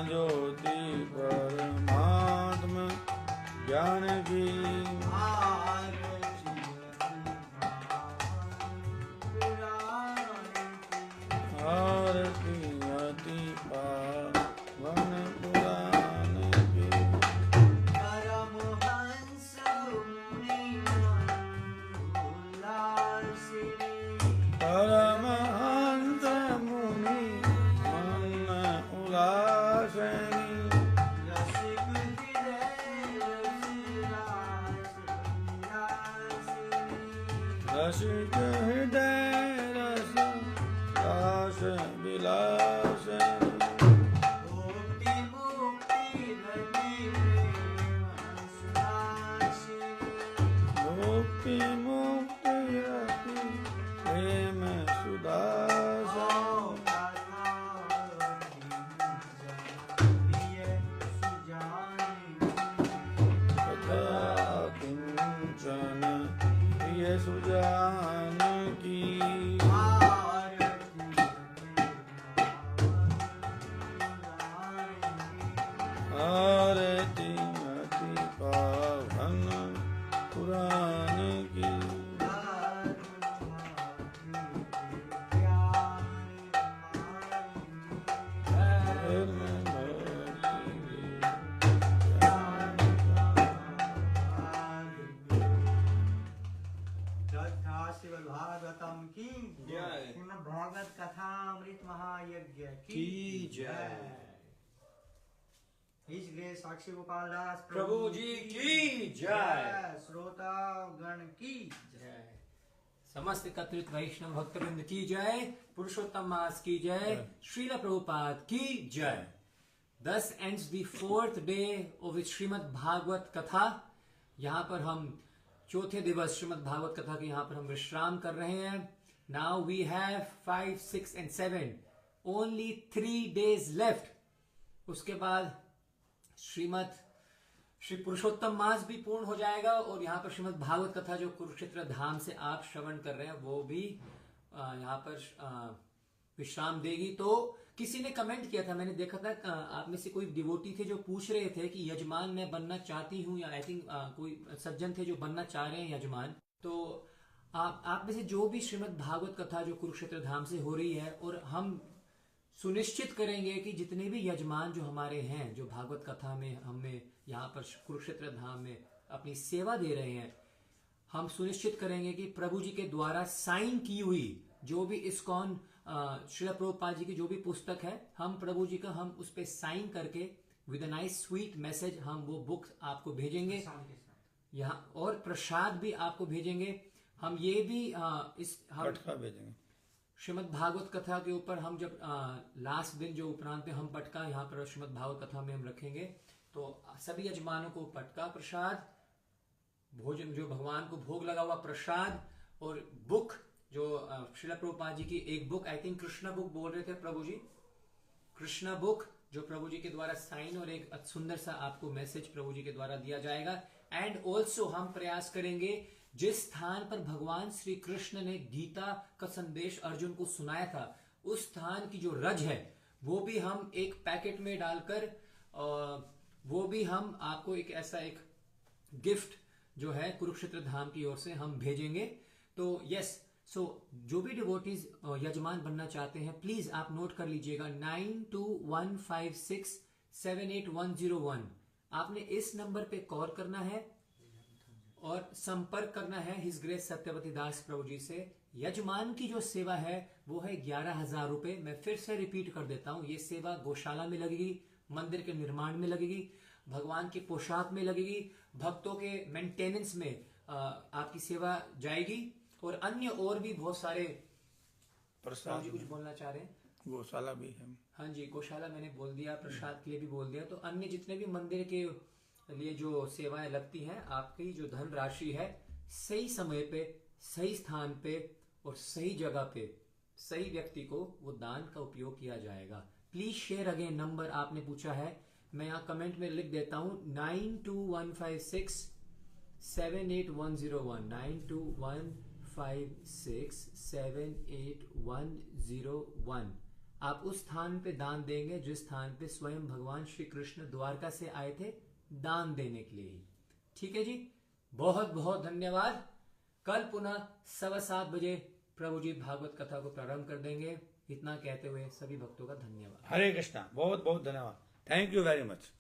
ज्योति परमात्म ज्ञान की आरती अति पावन पुराण की परमहंस मुनि उल्लासिनी परमहंस मुनि मन उल्लासिनी रसिक हृदय रसिरास विलासिनी रसिक हृदय रस रास विलास मुक्ति मुक्ति रति हंसराशिनी मुक्ति मुक्ति रति प्रेम सुदास तथा किंचन प्रिय सुजान की आरती अति पावन पुराण की भागवतम की जय। श्रीमद् भागवत कथा अमृत महायज्ञ की जय। His Grace साक्षी गोपाल दास प्रभु जी की जय। श्रोता गण की जय। समस्त एकत्रित वैष्णव भक्तवृंद की जय। पुरुषोत्तम मास की जय। श्रील प्रभुपाद की जय। Thus ends the fourth day of Shrimad Bhagavat कथा। यहाँ पर हम चौथे दिवस श्रीमद् भागवत कथा के यहाँ पर हम विश्राम कर रहे हैं। Now we have 5, 6 and 7 only 3 days left। उसके बाद श्री पुरुषोत्तम मास भी पूर्ण हो जाएगा और यहाँ पर श्रीमद् भागवत कथा जो कुरुक्षेत्र धाम से आप श्रवण कर रहे हैं वो भी यहाँ पर विश्राम देगी। तो किसी ने कमेंट किया था, मैंने देखा था आप में से कोई डिवोटी थे जो पूछ रहे थे कि यजमान मैं बनना चाहती हूँ, या आई थिंक कोई सज्जन थे जो बनना चाह रहे हैं यजमान। तो आप में से जो भी श्रीमद् भागवत कथा जो कुरुक्षेत्र धाम से हो रही है, और हम सुनिश्चित करेंगे कि जितने भी यजमान जो हमारे हैं जो भागवत कथा में हमें यहाँ पर कुरुक्षेत्र धाम में अपनी सेवा दे रहे हैं, हम सुनिश्चित करेंगे कि प्रभु जी के द्वारा साइन की हुई जो भी इस्कॉन श्रील प्रभुपाद जी की जो भी पुस्तक है, हम प्रभु जी का हम उस पे साइन करके with a nice sweet message हम वो बुक आपको भेजेंगे यहाँ, और प्रसाद भी आपको भेजेंगे। हम ये भी इस हम पटका भेजेंगे श्रीमद् भागवत कथा के ऊपर हम जब लास्ट दिन जो उपरांत में हम पटका यहाँ पर श्रीमद् भागवत कथा में हम रखेंगे, तो सभी यजमानों को पटका प्रसाद, भोजन जो भगवान को भोग लगा हुआ प्रसाद, और बुक जो श्रील प्रभुपाद जी की एक book, I think Krishna book बोल रहे थे प्रभु जी, कृष्णा बुक जो प्रभु जी के द्वारा साइन और एक सुंदर सा आपको मैसेज प्रभु जी के द्वारा दिया जाएगा। एंड ऑल्सो हम प्रयास करेंगे जिस स्थान पर भगवान श्री कृष्ण ने गीता का संदेश अर्जुन को सुनाया था, उस स्थान की जो रज है वो भी हम एक पैकेट में डालकर वो भी हम आपको एक ऐसा एक गिफ्ट जो है कुरुक्षेत्र धाम की ओर से हम भेजेंगे। तो यस, सो जो भी डिवोटीज यजमान बनना चाहते हैं प्लीज आप नोट कर लीजिएगा 9215678101। आपने इस नंबर पे कॉल करना है और संपर्क करना है हिज ग्रेस सत्यवती दास प्रभु जी से। यजमान की जो सेवा है वो है 11,000 रुपए। मैं फिर से रिपीट कर देता हूं, ये सेवा गौशाला में लगेगी, मंदिर के निर्माण में लगेगी, भगवान की पोशाक में लगेगी, भक्तों के मेंटेनेंस में आपकी सेवा जाएगी, और अन्य और भी बहुत सारे प्रसाद जी कुछ बोलना चाह रहे हैं? गौशाला भी है। हाँ जी, गौशाला मैंने बोल दिया, प्रसाद के लिए भी बोल दिया। तो अन्य जितने भी मंदिर के लिए जो सेवाएं लगती हैं, आपकी जो धन राशि है सही समय पे, सही स्थान पे और सही जगह पे सही व्यक्ति को वो दान का उपयोग किया जाएगा। Please share again. नंबर आपने पूछा है, मैं यहाँ कमेंट में लिख देता हूँ 9215678101 9215678101। आप उस स्थान पे दान देंगे जिस स्थान पे स्वयं भगवान श्री कृष्ण द्वारका से आए थे दान देने के लिए। ठीक है जी, बहुत बहुत धन्यवाद। कल पुनः 7:15 बजे प्रभु जी भागवत कथा को प्रारंभ कर देंगे। इतना कहते हुए सभी भक्तों का धन्यवाद। हरे कृष्णा, बहुत बहुत धन्यवाद। Thank you very much.